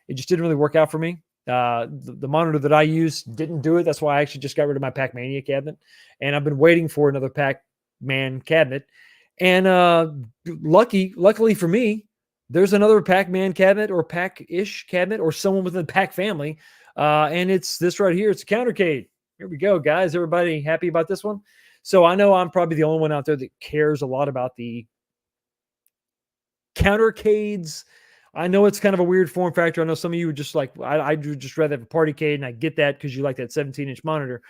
It just didn't really work out for me. The monitor that I used didn't do it. That's why I actually just got rid of my Pac-Mania cabinet. And I've been waiting for another Pac-Man cabinet. And luckily for me, there's another Pac-Man cabinet or Pac-ish cabinet or someone within the Pac family. And it's this right here. It's a countercade. Here we go, guys. Everybody happy about this one? So I know I'm probably the only one out there that cares a lot about the countercades. I know it's kind of a weird form factor. I know some of you would just like, I would just rather have a partycade, and I get that because you like that 17-inch monitor.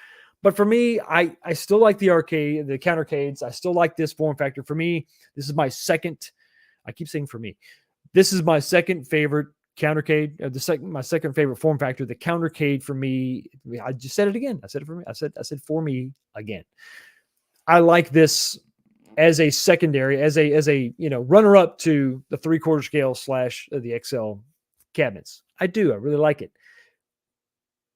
But for me, I still like the countercades. I still like this form factor. For me, this is my second. I keep saying for me. This is my second favorite countercade. My second favorite form factor. The countercade for me. I just said it again. I said it for me. I said for me again. I like this as a secondary, as a runner up to the 3/4 scale / the XL cabinets. I do. I really like it.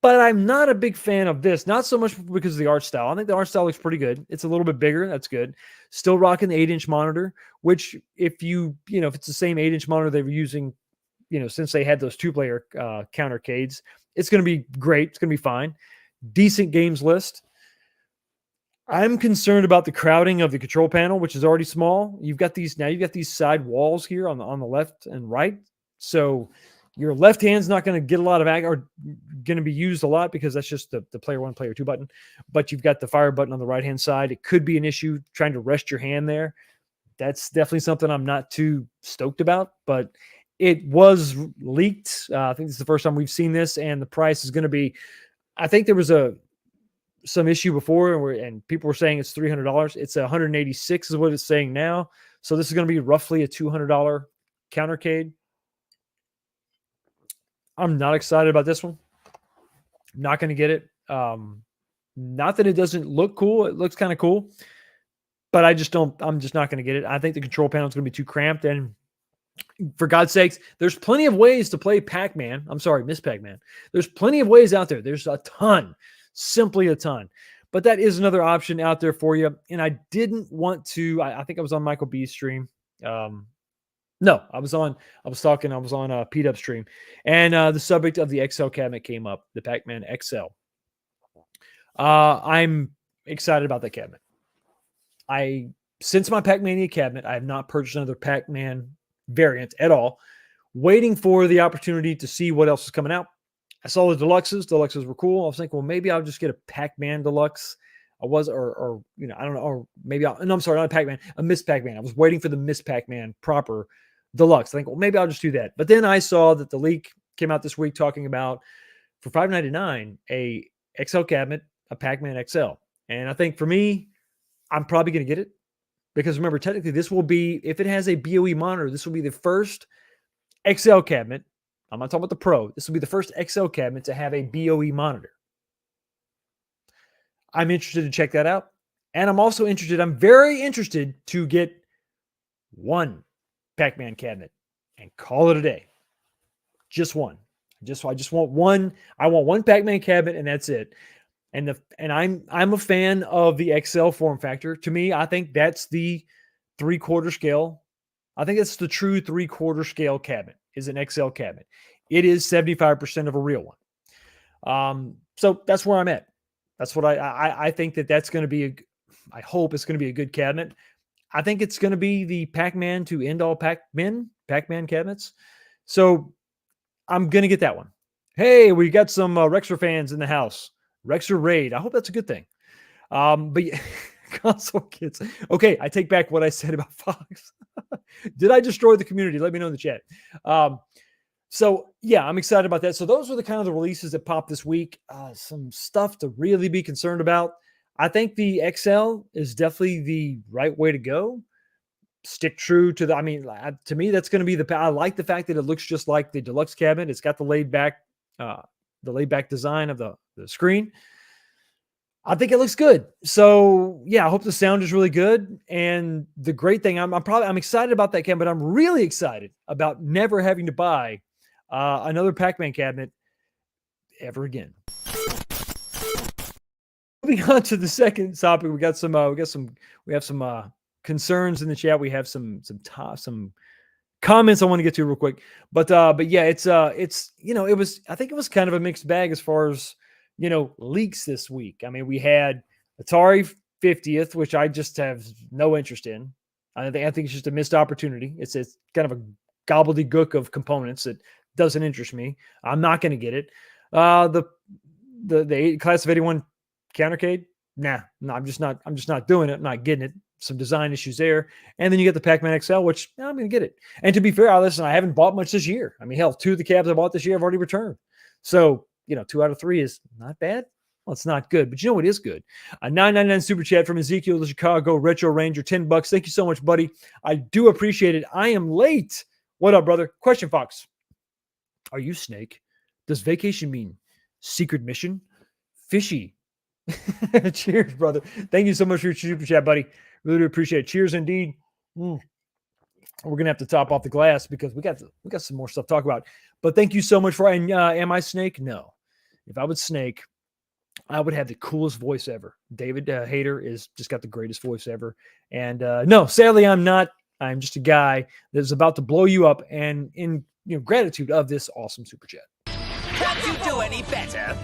But I'm not a big fan of this. Not so much because of the art style. I think the art style looks pretty good. It's a little bit bigger. That's good. Still rocking the 8-inch monitor, which if it's the same 8-inch monitor they were using, since they had those 2-player countercades, it's going to be great. It's going to be fine. Decent games list. I'm concerned about the crowding of the control panel, which is already small. You've got these side walls here on the left and right. So your left hand's not going to get a lot of or going to be used a lot because that's just the player 1, player 2 button. But you've got the fire button on the right hand side. It could be an issue trying to rest your hand there. That's definitely something I'm not too stoked about, but it was leaked. I think this is the first time we've seen this, and the price is going to be, I think there was some issue before and people were saying it's $300. It's $186 is what it's saying now. So this is going to be roughly a $200 countercade. I'm not excited about this one. I'm not going to get it. Not that it doesn't look cool. It looks kind of cool, but I'm just not going to get it. I think the control panel is going to be too cramped. And for God's sakes, there's plenty of ways to play Pac-Man. I'm sorry, Miss Pac-Man. There's plenty of ways out there. There's a ton, simply a ton. But that is another option out there for you. And I didn't want to, I think I was on Michael B's stream. No, I was on Pete Up stream, and the subject of the XL cabinet came up, the Pac-Man XL. I'm excited about that cabinet. Since my Pac-Mania cabinet, I have not purchased another Pac-Man variant at all, waiting for the opportunity to see what else is coming out. I saw the deluxes. Deluxes were cool. I was thinking, well, maybe I'll just get a Pac-Man deluxe. I don't know, or maybe I'm sorry, not a Pac-Man, a Miss Pac-Man. I was waiting for the Miss Pac-Man proper deluxe. I think, well, maybe I'll just do that. But then I saw that the leak came out this week talking about for $599 a XL cabinet, a Pac-Man XL. And I think for me, I'm probably going to get it because remember, technically this will be, if it has a BOE monitor, this will be the first XL cabinet. I'm not talking about the Pro. This will be the first XL cabinet to have a BOE monitor. I'm interested to check that out. And I'm very interested to get one Pac-Man cabinet and call it a day. Just one. I just want one. I want one Pac-Man cabinet and that's it. And I'm a fan of the XL form factor. To me, I think that's the 3/4 scale. I think it's the true 3/4 scale cabinet is an XL cabinet. It is 75% of a real one. So that's where I'm at. That's what I think that's going to be. I hope it's going to be a good cabinet. I think it's going to be the Pac-Man to end all Pac-Man cabinets. So I'm going to get that one. Hey, we got some Rexer fans in the house. Rexer Raid. I hope that's a good thing. But yeah, console kids. Okay, I take back what I said about Fox. Did I destroy the community? Let me know in the chat. So yeah, I'm excited about that. So those were the kind of the releases that popped this week. Some stuff to really be concerned about. I think the XL is definitely the right way to go. Stick true to to me, that's going to be I like the fact that it looks just like the deluxe cabinet. It's got the laid back design of the screen. I think it looks good. So yeah, I hope the sound is really good. And the great thing, I'm excited about that cabinet, but I'm really excited about never having to buy another Pac-Man cabinet ever again. Moving on to the second topic, we have some concerns in the chat. We have some comments I want to get to real quick, but yeah, I think it was kind of a mixed bag as far as leaks this week. I mean, we had Atari 50th, which I just have no interest in. I think it's just a missed opportunity. It's kind of a gobbledygook of components that doesn't interest me. I'm not going to get it. The class of 81 countercade, no, I'm just not doing it. I'm not getting it. Some design issues there. And then you get the Pac-Man XL, which I'm going to get it. And to be fair, I haven't bought much this year. I mean, hell, 2 of the cabs I bought this year I've already returned. So, 2 out of 3 is not bad. Well, it's not good, but you know what is good? A $9.99 super chat from Ezekiel, the Chicago Retro Ranger, $10. Thank you so much, buddy. I do appreciate it. I am late. What up, brother? Question, Fox. Are you Snake? Does vacation mean secret mission? Fishy. Cheers, brother. Thank you so much for your super chat, buddy. Really do appreciate it. Cheers indeed. We're gonna have to top off the glass because we got some more stuff to talk about. But thank you so much for. And am I Snake? No. If I was Snake, I would have the coolest voice ever. David Hayter is just got the greatest voice ever. And no, sadly, I'm not. I'm just a guy that's about to blow you up. And in gratitude of this awesome super chat. Can't you do any better?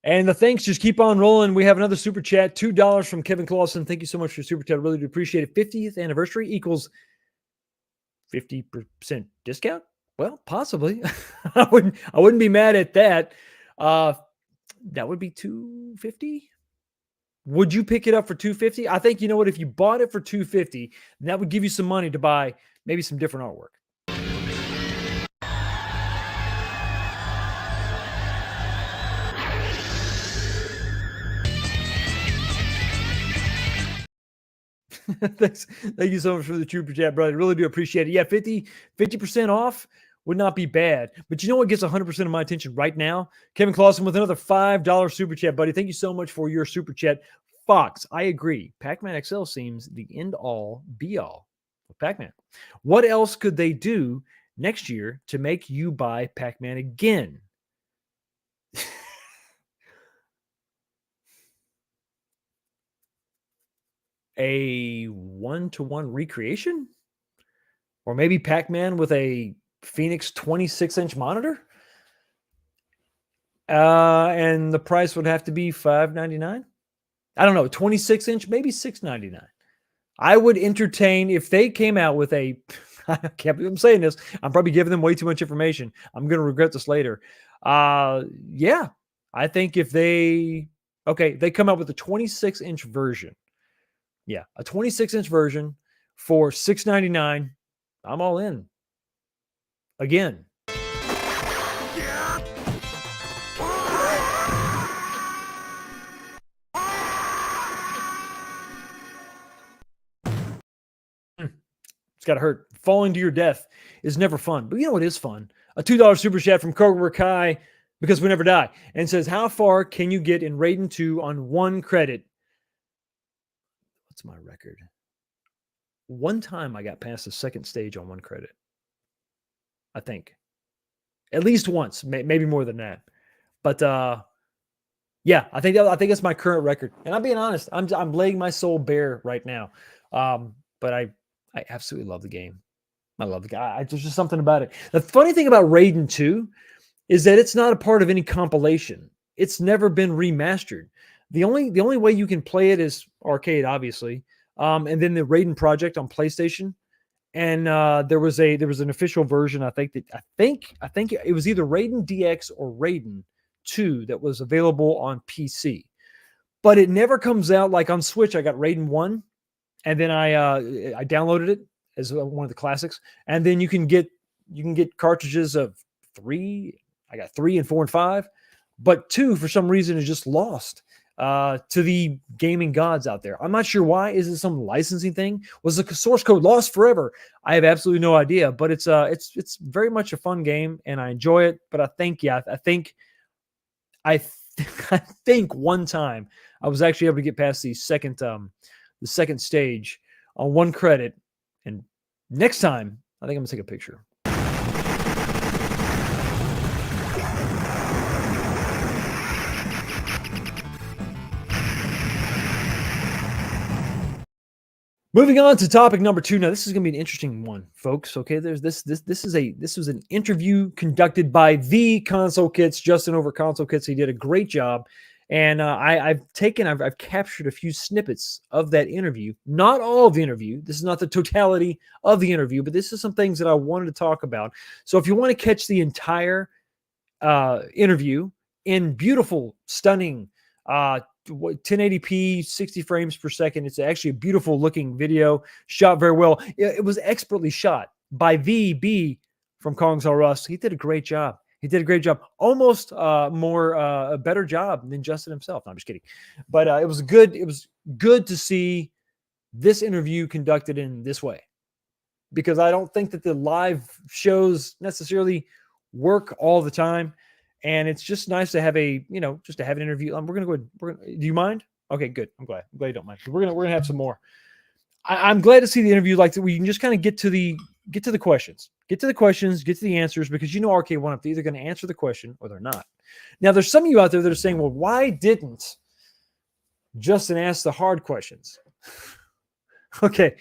And the thanks just keep on rolling. We have another super chat, $2 from Kevin Clausen. Thank you so much for your super chat. Really do appreciate it. 50th anniversary equals 50% discount? Well, possibly. I wouldn't be mad at that. That would be $250. Would you pick it up for $250? I think, you know what, if you bought it for $250, that would give you some money to buy maybe some different artwork. Thanks. Thank you so much for the super chat, brother. Really do appreciate it. Yeah, 50% off would not be bad. But you know what gets 100% of my attention right now? Kevin Clausen with another $5 super chat, buddy. Thank you so much for your super chat. Fox, I agree. Pac-Man XL seems the end-all, be-all of Pac-Man. What else could they do next year to make you buy Pac-Man again? A 1-to-1 recreation? Or maybe Pac-Man with a Phoenix 26-inch monitor? And the price would have to be $599. I don't know, 26-inch, maybe $699. I would entertain if they came out with a. I can't believe I'm saying this. I'm probably giving them way too much information. I'm going to regret this later. Yeah, I think if they come out with a 26-inch version. Yeah, a 26-inch version for $699. I'm all in. Again. It's got to hurt. Falling to your death is never fun. But you know what is fun? A $2 super chat from Cobra Kai, because we never die, and says, how far can you get in Raiden 2 on 1 credit? What's my record? One time I got past the second stage on 1 credit. I think. At least once, maybe more than that. But yeah, I think that's my current record. And I'm being honest, I'm laying my soul bare right now. But I absolutely love the game. I love the guy. There's just something about it. The funny thing about Raiden 2 is that it's not a part of any compilation. It's never been remastered. The only way you can play it is arcade, obviously, and then the Raiden Project on PlayStation. And there was an official version. I think it was either Raiden DX or Raiden 2 that was available on PC, but it never comes out like on Switch. I got Raiden 1, and then I downloaded it as one of the classics, and then you can get cartridges of 3. I got 3 and 4 and 5, but 2 for some reason is just lost to the gaming gods out there. I'm not sure why. Is it some licensing thing? Was the source code lost forever? I have absolutely no idea, but it's very much a fun game and I enjoy it. But I think one time I was actually able to get past the second stage on 1 credit, and next time I think I'm gonna take a picture. Moving on to topic number 2. Now, this is going to be an interesting one, folks. Okay, there's this was an interview conducted by the Console Kits, Justin over Console Kits. He did a great job, and I've captured a few snippets of that interview. Not all of the interview. This is not the totality of the interview, but this is some things that I wanted to talk about. So, if you want to catch the entire interview in beautiful, stunning 1080p, 60 frames per second. It's actually a beautiful looking video, shot very well. It was expertly shot by VB from Kong's R Us. He did a great job. Almost a better job than Justin himself. No, I'm just kidding. But it was good to see this interview conducted in this way, because I don't think that the live shows necessarily work all the time. And it's just nice to have an interview. Do you mind? Okay, good. I'm glad you don't mind. We're gonna have some more. I'm glad to see the interview like that, where you can just kind of get to the questions, get to the answers, because Arcade One Up, they're either going to answer the question or they're not. Now, there's some of you out there that are saying, well, why didn't Justin ask the hard questions? Okay,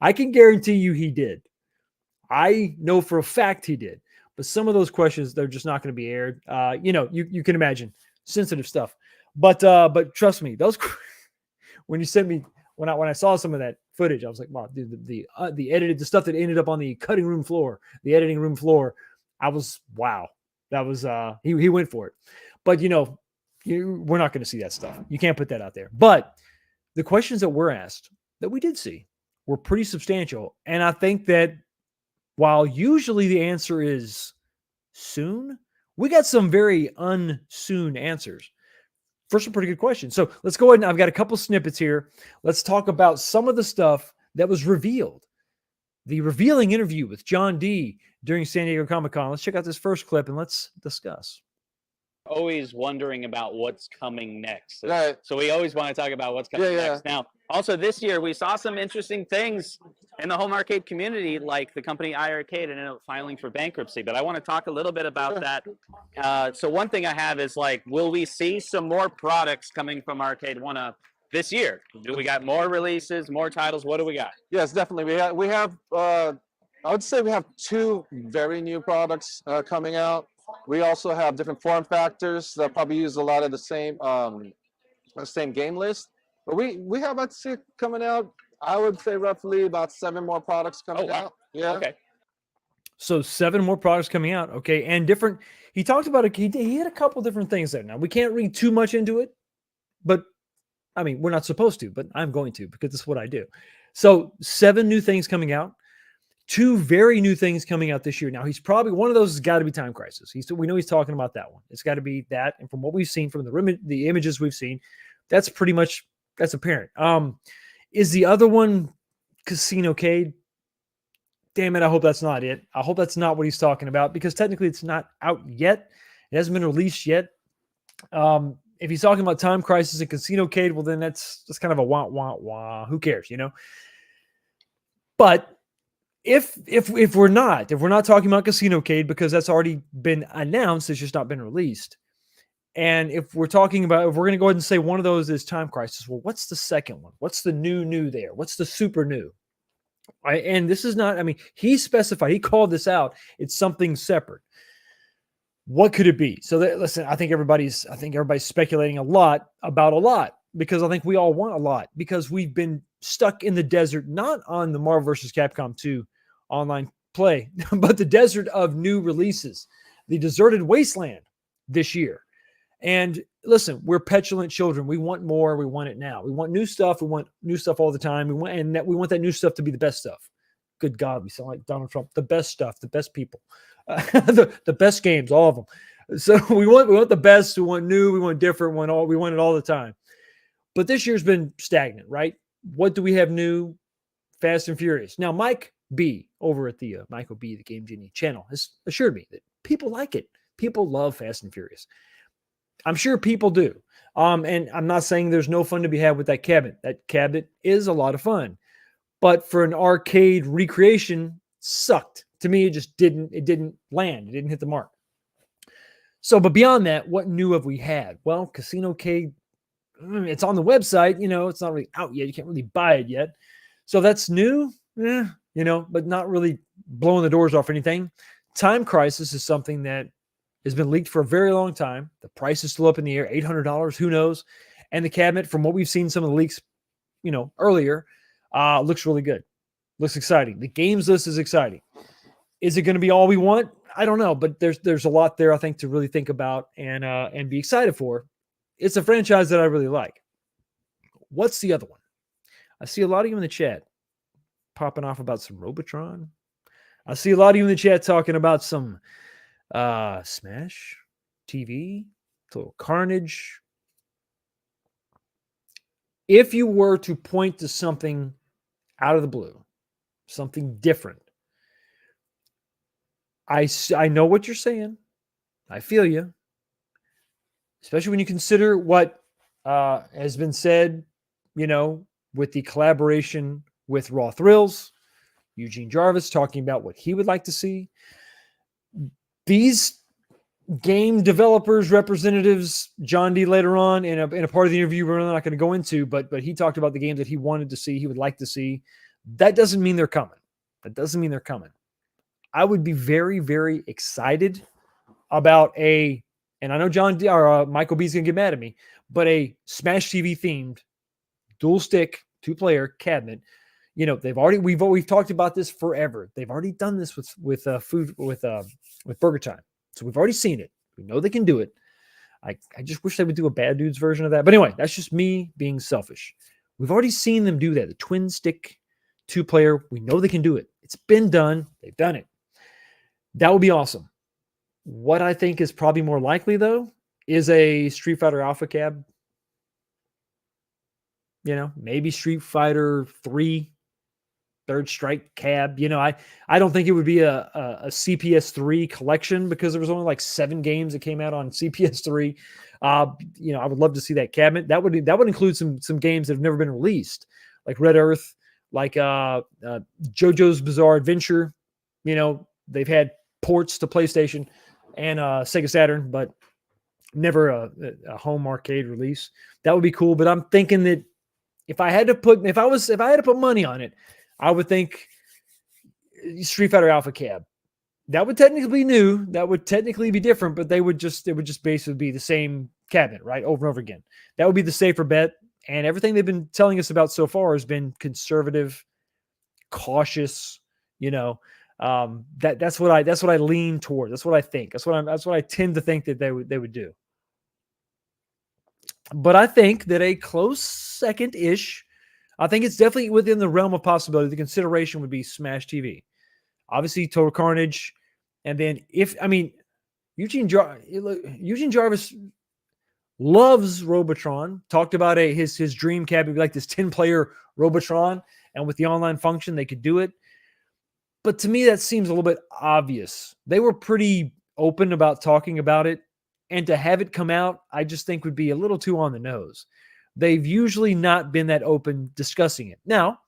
I can guarantee you he did. I know for a fact he did. But some of those questions, they're just not going to be aired. You can imagine sensitive stuff. But trust me, those when you sent me when I saw some of that footage, I was like, wow, dude, the stuff that ended up on the cutting room floor, the editing room floor, wow. That was he went for it. But we're not going to see that stuff. You can't put that out there. But the questions that were asked that we did see were pretty substantial, and I think that while usually the answer is soon, we got some very unsoon answers for some pretty good questions. So let's go ahead, and I've got a couple snippets here. Let's talk about some of the stuff that was revealed. The revealing interview with John D. during San Diego Comic-Con. Let's check out this first clip and let's discuss. Always wondering about what's coming next. Right. So we always want to talk about what's coming next. Now, also this year, we saw some interesting things in the home arcade community, like the company iArcade ended up filing for bankruptcy. But I want to talk a little bit about that. So one thing I have is, will we see some more products coming from Arcade 1-Up this year? Do we got more releases, more titles? What do we got? Yes, definitely. We have I would say we have 2 very new products coming out. We also have different form factors that probably use a lot of the same game list. But we have, I'd say, coming out, I would say roughly about 7 more products coming out. Yeah. Okay. So 7 more products coming out. Okay. And different, he talked about it. He had a couple different things there. Now, we can't read too much into it, but I mean, we're not supposed to, but I'm going to, because it's what I do. So 7 new things coming out. 2 very new things coming out this year. Now, he's probably one of those has got to be Time Crisis. We know he's talking about that one. It's got to be that. And from what we've seen, from the images we've seen, that's apparent. Is the other one Casinocade? damn it, I hope that's not it. I hope that's not what he's talking about, because technically it's not out yet. It hasn't been released yet. If he's talking about Time Crisis and Casinocade, well, then that's kind of a wah wah wah. Who cares, you know? But if we're not talking about Casinocade, because that's already been announced, it's just not been released. And if we're talking about, if we're going to go ahead and say one of those is Time Crisis, well, what's the second one? What's the new there? What's the super new? And this is not, I mean, he specified, he called this out. It's something separate. What could it be? So listen, I think everybody's speculating a lot about a lot, because I think we all want a lot, because we've been stuck in the desert, not on the Marvel vs. Capcom 2 online play, but the desert of new releases, the deserted wasteland this year. And listen, we're petulant children. We want more. We want it now. We want new stuff. We want new stuff all the time. We want that new stuff to be the best stuff. Good God, we sound like Donald Trump. The best stuff, the best people, the best games, all of them. So we want the best. We want new. We want different. We want it all the time. But this year's been stagnant, right? What do we have new? Fast and Furious. Now, Mike B over at the Michael B, the Game Genie channel, has assured me that people like it. People love Fast and Furious. I'm sure people do. And I'm not saying there's no fun to be had with that cabinet. That cabinet is a lot of fun. But for an arcade recreation, sucked. To me, it didn't land. It didn't hit the mark. So, but beyond that, what new have we had? Well, Casinocade, it's on the website. You know, it's not really out yet. You can't really buy it yet. So that's new, you know, but not really blowing the doors off anything. Time Crisis is something that has been leaked for a very long time. The price is still up in the air, $800, who knows? And the cabinet, from what we've seen, some of the leaks, you know, earlier, looks really good. Looks exciting. The games list is exciting. Is it going to be all we want? I don't know, but there's a lot there, I think, to really think about and be excited for. It's a franchise that I really like. What's the other one? I see a lot of you in the chat popping off about some Robotron. I see a lot of you in the chat talking about some Smash TV, Total Carnage. If you were to point to something out of the blue, something different, I know what you're saying. I feel you. Especially when you consider what has been said, you know, with the collaboration with Raw Thrills, Eugene Jarvis talking about what he would like to see. These game developers, representatives, John D later on in a part of the interview we're not going to go into, but he talked about the games that he wanted to see, he would like to see. That doesn't mean they're coming. That doesn't mean they're coming. I would be very, very excited about and I know John D or Michael B's going to get mad at me, but a Smash TV themed dual stick 2-player cabinet. You know, we've talked about this forever. They've already done this with Burger Time. So we've already seen it. We know they can do it. I just wish they would do a Bad Dudes version of that. But anyway, that's just me being selfish. We've already seen them do that. The twin stick 2-player. We know they can do it. It's been done. They've done it. That would be awesome. What I think is probably more likely, though, is a Street Fighter Alpha cab. You know, maybe Street Fighter 3 Third Strike cab. You know, I don't think it would be a CPS 3 collection, because there was only like 7 games that came out on CPS 3. You know, I would love to see that cabinet. That would include some games that have never been released, like Red Earth, like JoJo's Bizarre Adventure. You know, they've had ports to PlayStation and Sega Saturn, but never a home arcade release. That would be cool. But I'm thinking that if I had to put money on it, I would think Street Fighter Alpha cab. That would technically be new. That would technically be different, but it would just basically be the same cabinet, right? Over and over again. That would be the safer bet. And everything they've been telling us about so far has been conservative, cautious, you know. That's what I lean toward. That's what I think. That's what I tend to think that they would do. But I think that a close second-ish, I think it's definitely within the realm of possibility. The consideration would be Smash TV. Obviously, Total Carnage. And then Eugene Jarvis loves Robotron. Talked about his dream cab would be like this 10-player Robotron. And with the online function, they could do it. But to me, that seems a little bit obvious. They were pretty open about talking about it, and to have it come out, I just think would be a little too on the nose. They've usually not been that open discussing it. Now,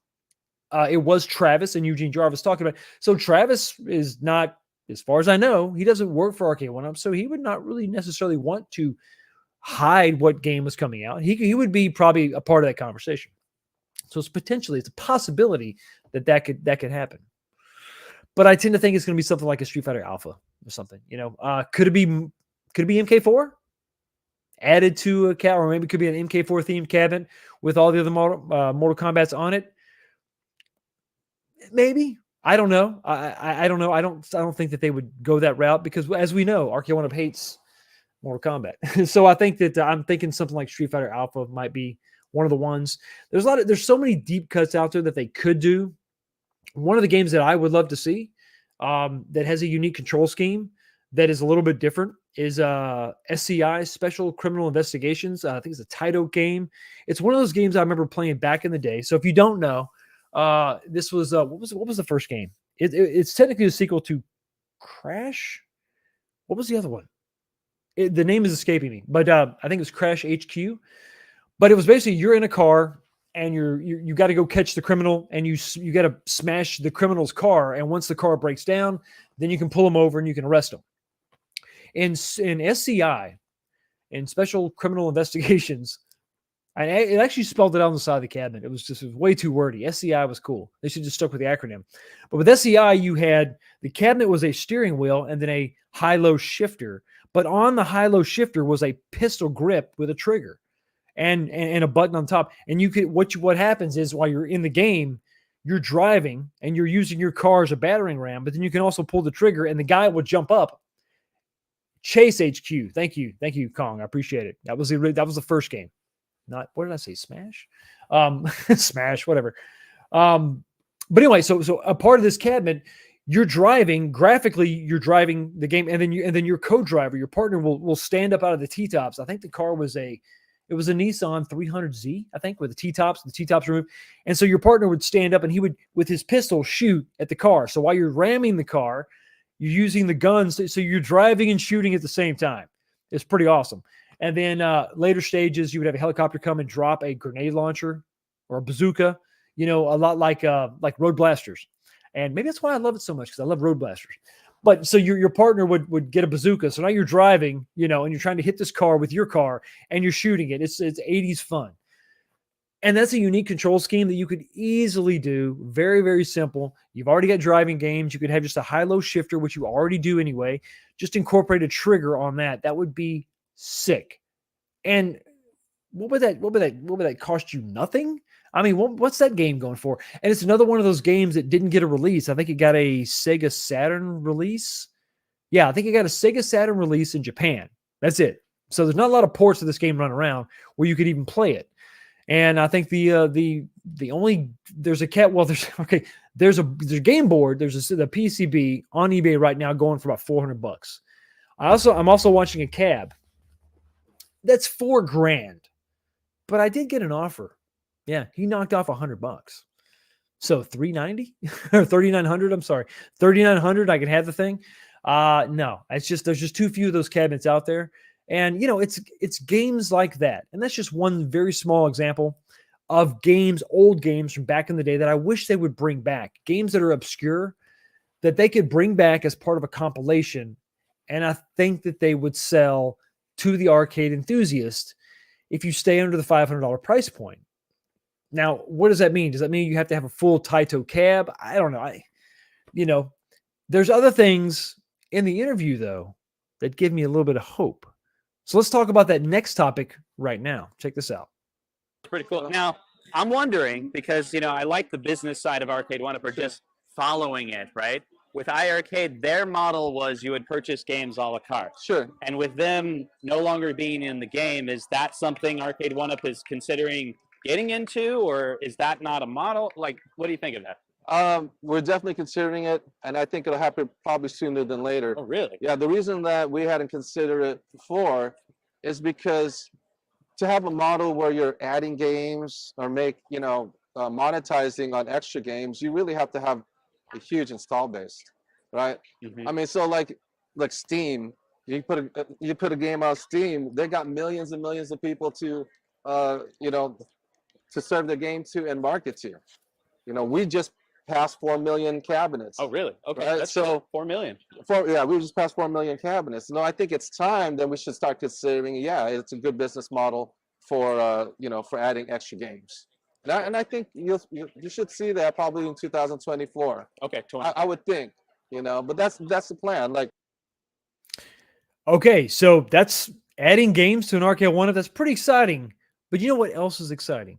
it was Travis and Eugene Jarvis talking about it. So Travis is not, as far as I know, he doesn't work for Arcade One Up, so he would not really necessarily want to hide what game was coming out. He would be probably a part of that conversation. So it's a possibility that could happen. But I tend to think it's going to be something like a Street Fighter Alpha or something. Could it be MK4 added to a cat, or maybe it could be an MK4 themed cabinet with all the other Mortal Kombats on it? Maybe. I don't know. I don't know. I don't think that they would go that route because, as we know, Arcade One Up hates Mortal Kombat. So I think that I'm thinking something like Street Fighter Alpha might be one of the ones. There's so many deep cuts out there that they could do. One of the games that I would love to see that has a unique control scheme that is a little bit different is SCI, Special Criminal Investigations. I think it's a Taito game. It's one of those games I remember playing back in the day. So if you don't know, this was what was the first game? It's technically a sequel to Crash. What was the other one? The name is escaping me, but I think it was Crash HQ. But it was basically you're in a car and you got to go catch the criminal, and you got to smash the criminal's car. And once the car breaks down, then you can pull him over and you can arrest him. In SCI, in Special Criminal Investigations, it actually spelled it out on the side of the cabinet. It was way too wordy. SCI was cool. They should just stuck with the acronym. But with SCI, you had the cabinet was a steering wheel and then a high-low shifter. But on the high-low shifter was a pistol grip with a trigger and a button on top. And you could what happens is while you're in the game, you're driving and you're using your car as a battering ram, but then you can also pull the trigger and the guy will jump up. Chase HQ. Thank you, Kong. I appreciate it. That was the first game. Not, what did I say? Smash? Smash, whatever. But anyway, so a part of this cabinet, you're driving graphically, you're driving the game, and then your co-driver, your partner will stand up out of the T-tops. I think the car was a Nissan 300Z, I think, with the T-tops removed. And so your partner would stand up and he would, with his pistol, shoot at the car. So while you're ramming the car, you're using the guns. So you're driving and shooting at the same time. It's pretty awesome. And then later stages, you would have a helicopter come and drop a grenade launcher or a bazooka, a lot like Road Blasters. And maybe that's why I love it so much, because I love Road Blasters. But so your partner would get a bazooka. So now you're driving, and you're trying to hit this car with your car and you're shooting it. It's 80s fun. And that's a unique control scheme that you could easily do. Very, very simple. You've already got driving games. You could have just a high-low shifter, which you already do anyway. Just incorporate a trigger on that. That would be sick. And what would that cost you? Nothing? I mean, what's that game going for? And it's another one of those games that didn't get a release. I think it got a Sega Saturn release. Yeah, I think it got a Sega Saturn release in Japan. That's it. So there's not a lot of ports of this game running around where you could even play it. And I think there's a game board. There's the PCB on eBay right now going for about $400. I'm also watching a cab. That's $4,000, but I did get an offer. Yeah, he knocked off $100. So $390 or $3,900. I'm sorry, $3,900. I could have the thing. No, there's just too few of those cabinets out there. And it's games like that, and that's just one very small example of old games from back in the day that I wish they would bring back. Games that are obscure that they could bring back as part of a compilation, and I think that they would sell to the arcade enthusiast if you stay under the $500 price point. Now, what does that mean? Does that mean you have to have a full Taito cab? I don't know. There's other things in the interview though that give me a little bit of hope. So let's talk about that next topic right now. Check this out. Pretty cool. Now, I'm wondering, because, I like the business side of Arcade One Up, or just following it, right? With iArcade, their model was you would purchase games a la carte. Sure. And with them no longer being in the game, is that something Arcade One Up is considering getting into, or is that not a model? Like, what do you think of that? We're definitely considering it, and I think it'll happen probably sooner than later. Oh, really? Yeah, the reason that we hadn't considered it before is because to have a model where you're adding games or monetizing on extra games, you really have to have a huge install base, right? Mhm. I mean, so like Steam, you put a game on Steam, they got millions and millions of people to, you know, to serve the game to and market to. You know, we just passed 4 million cabinets. Oh, really? Okay, right? that's So good. 4 million. we just passed 4 million cabinets. No, I think it's time that we should start considering. Yeah, it's a good business model for you know, for adding extra games. And I think you should see that probably in 2024. Okay, 20. I would think, you know, but that's the plan. Like, Okay, so that's adding games to an arcade one-up. That's pretty exciting. But you know what else is exciting?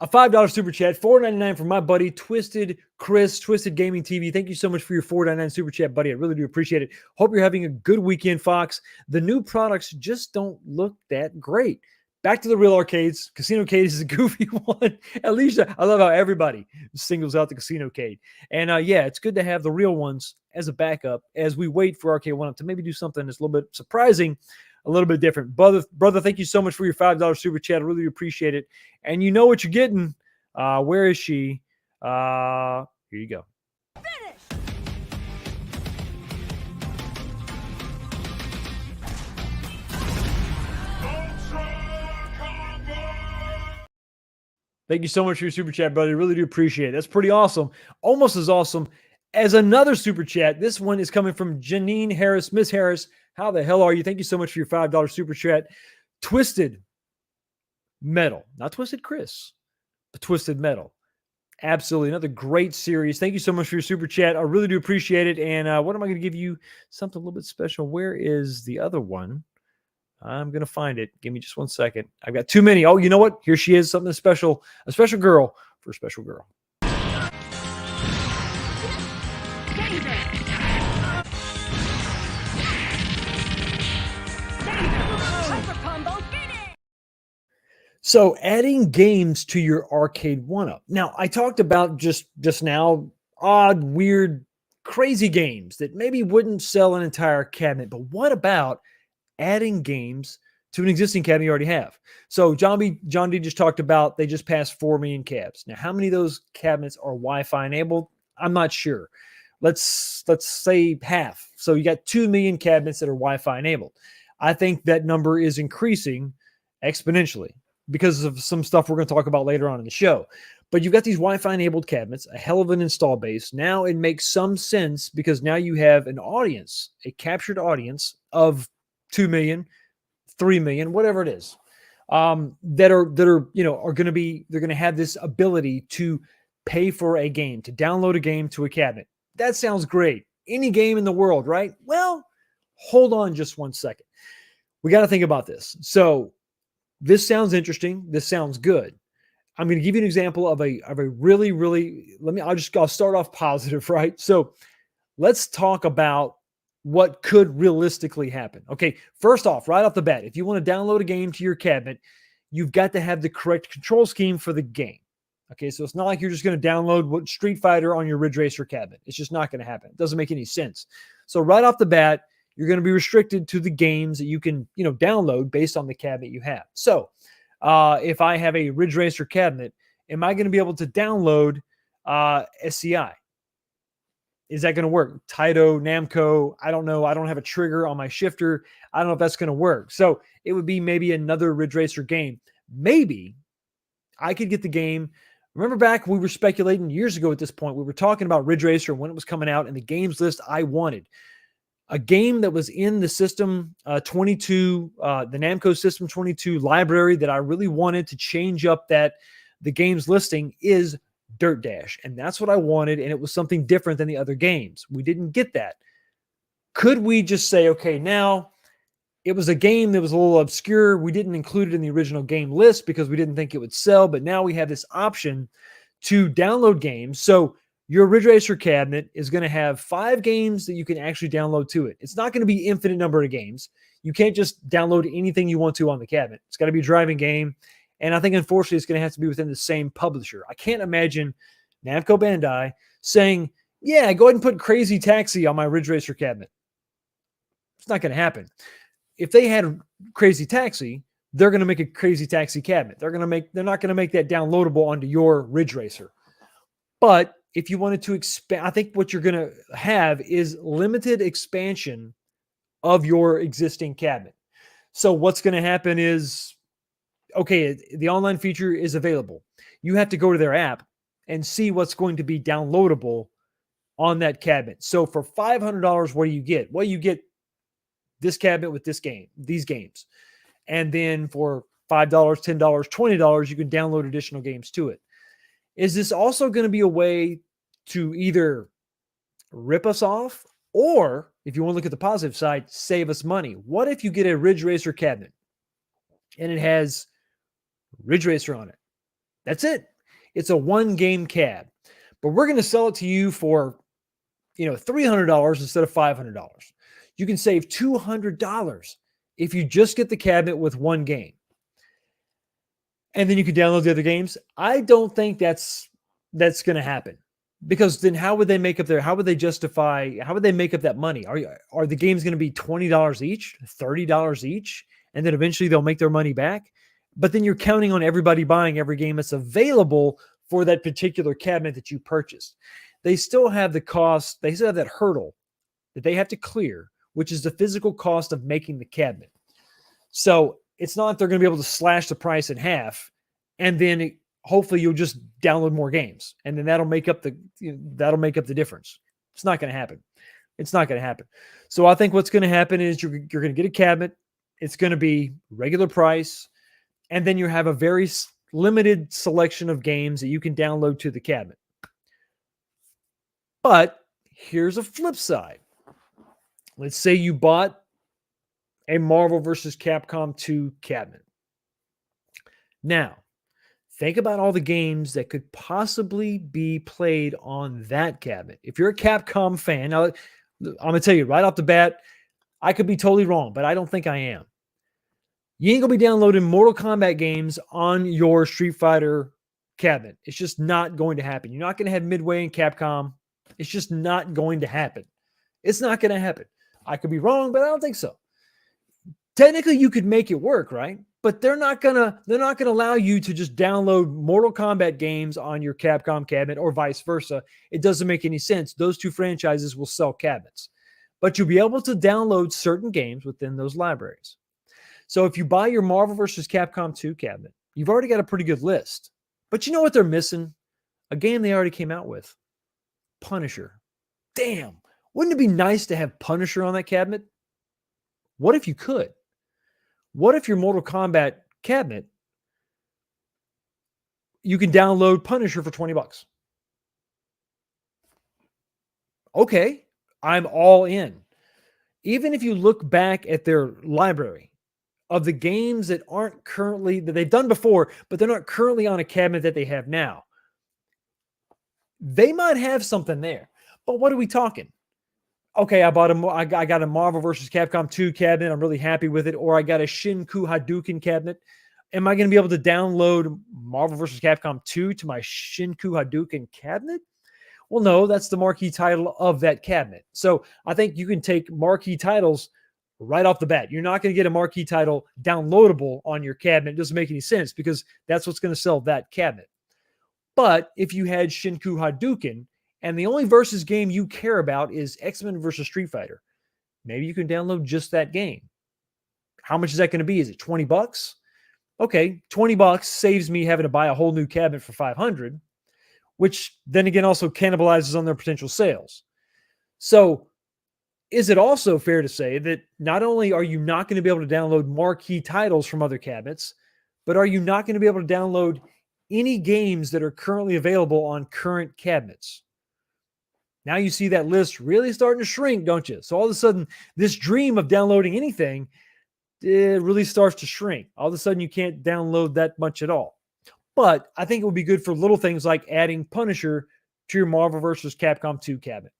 A $5 super chat, $4.99 from my buddy Twisted Chris, Twisted Gaming TV. Thank you so much for your $4.99 super chat, buddy. I really do appreciate it. Hope you're having a good weekend, Fox. The new products just don't look that great. Back to the real arcades. Casino Cade is a goofy one. Alicia, I love how everybody singles out the Casino Cade. And yeah, it's good to have the real ones as a backup as we wait for Arcade One Up to maybe do something that's a little bit surprising, a little bit different. Brother, thank you so much for your $5 super chat. I really appreciate it. And you know what you're getting. Where is she? Here you go. Thank you so much for your super chat, brother. Really do appreciate it. That's pretty awesome. Almost as awesome as another super chat. This one is coming from Janine Harris. Miss Harris, how the hell are you? Thank you so much for your $5 super chat. Twisted Metal, not Twisted Chris, but Twisted Metal. Absolutely. Another great series. Thank you so much for your super chat. I really do appreciate it. And what am I going to give you? Something a little bit special. Where is the other one? I'm going to find it. Give me just 1 second. I've got too many. Oh, you know what? Here she is. Something special. A special girl for a special girl. So adding games to your arcade one-up. Now, I talked about just now odd, weird, crazy games that maybe wouldn't sell an entire cabinet. But what about adding games to an existing cabinet you already have? So John D just talked about they just passed 4 million cabs. Now, how many of those cabinets are Wi-Fi enabled? I'm not sure. Let's say half. So you got 2 million cabinets that are Wi-Fi enabled. I think that number is increasing exponentially because of some stuff we're going to talk about later on in the show. But you've got these Wi-Fi enabled cabinets, a hell of an install base. Now it makes some sense because now you have an audience, a captured audience of 2 million, 3 million, whatever it is, that are going to be, they're going to have this ability to pay for a game, to download a game to a cabinet. That sounds great. Any game in the world, right? Well, hold on just 1 second. We got to think about this. So this sounds interesting. This sounds good. I'm going to give you an example of a really, really, I'll start off positive, right? So let's talk about what could realistically happen. Okay, first off, right off the bat, if you want to download a game to your cabinet, you've got to have the correct control scheme for the game. Okay, so it's not like you're just going to download Street Fighter on your Ridge Racer cabinet. It's just not going to happen. It doesn't make any sense. So right off the bat, you're going to be restricted to the games that you can, download based on the cabinet you have. So if I have a Ridge Racer cabinet, am I going to be able to download SCI? Is that going to work? Taito, Namco, I don't know. I don't have a trigger on my shifter. I don't know if that's going to work. So it would be maybe another Ridge Racer game. Maybe I could get the game. Remember back when we were speculating years ago at this point, we were talking about Ridge Racer when it was coming out and the games list I wanted. A game that was in the System 22, the Namco System 22 library that I really wanted to change up the games listing is Dirt Dash. And that's what I wanted. And it was something different than the other games. We didn't get that. Could we just say, okay, now it was a game that was a little obscure. We didn't include it in the original game list because we didn't think it would sell. But now we have this option to download games. So your Ridge Racer cabinet is going to have 5 games that you can actually download to it. It's not going to be infinite number of games. You can't just download anything you want to on the cabinet. It's got to be a driving game. And I think, unfortunately, it's going to have to be within the same publisher. I can't imagine Namco Bandai saying, yeah, go ahead and put Crazy Taxi on my Ridge Racer cabinet. It's not going to happen. If they had Crazy Taxi, they're going to make a Crazy Taxi cabinet. They're not going to make that downloadable onto your Ridge Racer. But if you wanted to expand, I think what you're going to have is limited expansion of your existing cabinet. So what's going to happen is, okay, the online feature is available. You have to go to their app and see what's going to be downloadable on that cabinet. So for $500, what do you get? Well, you get this cabinet with these games. And then for $5, $10, $20, you can download additional games to it. Is this also going to be a way to either rip us off, or if you want to look at the positive side, save us money? What if you get a Ridge Racer cabinet and it has Ridge Racer on it? That's it. It's a one game cab, but we're going to sell it to you for, $300 instead of $500. You can save $200 if you just get the cabinet with one game. And then you can download the other games. I don't think that's going to happen, because then how would they make up how would they make up that money? Are the games going to be $20 each, $30 each, and then eventually they'll make their money back? But then you're counting on everybody buying every game that's available for that particular cabinet that you purchased. They still have the cost. They still have that hurdle that they have to clear, which is the physical cost of making the cabinet. So it's not like they're going to be able to slash the price in half, and then hopefully you'll just download more games, and then that'll make up the difference. It's not going to happen. It's not going to happen. So I think what's going to happen is you're going to get a cabinet. It's going to be regular price, and then you have a very limited selection of games that you can download to the cabinet. But here's a flip side. Let's say you bought a Marvel vs. Capcom 2 cabinet. Now, think about all the games that could possibly be played on that cabinet. If you're a Capcom fan, now I'm going to tell you right off the bat, I could be totally wrong, but I don't think I am. You ain't going to be downloading Mortal Kombat games on your Street Fighter cabinet. It's just not going to happen. You're not going to have Midway and Capcom. It's just not going to happen. It's not going to happen. I could be wrong, but I don't think so. Technically, you could make it work, right? But they're not gonna allow you to just download Mortal Kombat games on your Capcom cabinet or vice versa. It doesn't make any sense. Those two franchises will sell cabinets, but you'll be able to download certain games within those libraries. So if you buy your Marvel vs. Capcom 2 cabinet, you've already got a pretty good list. But you know what they're missing? A game they already came out with. Punisher. Damn. Wouldn't it be nice to have Punisher on that cabinet? What if you could? What if your Mortal Kombat cabinet, you can download Punisher for $20? Okay, I'm all in. Even if you look back at their library of the games that they've done before, but they're not currently on a cabinet that they have now, they might have something there. But what are we talking? Okay, I got a Marvel vs. Capcom 2 cabinet. I'm really happy with it. Or I got a Shinku Hadouken cabinet. Am I going to be able to download Marvel vs. Capcom 2 to my Shinku Hadouken cabinet? Well, no, that's the marquee title of that cabinet. So I think you can take marquee titles right off the bat. You're not going to get a marquee title downloadable on your cabinet. It doesn't make any sense, because that's what's going to sell that cabinet. But if you had Shinku Hadouken, and the only versus game you care about is X-Men versus Street Fighter, maybe you can download just that game. How much is that going to be? Is it $20? Okay, $20 saves me having to buy a whole new cabinet for $500, which then again also cannibalizes on their potential sales. So is it also fair to say that not only are you not going to be able to download marquee titles from other cabinets, but are you not going to be able to download any games that are currently available on current cabinets? Now you see that list really starting to shrink, don't you? So all of a sudden, this dream of downloading anything, it really starts to shrink. All of a sudden, you can't download that much at all. But I think it would be good for little things like adding Punisher to your Marvel vs. Capcom 2 cabinet.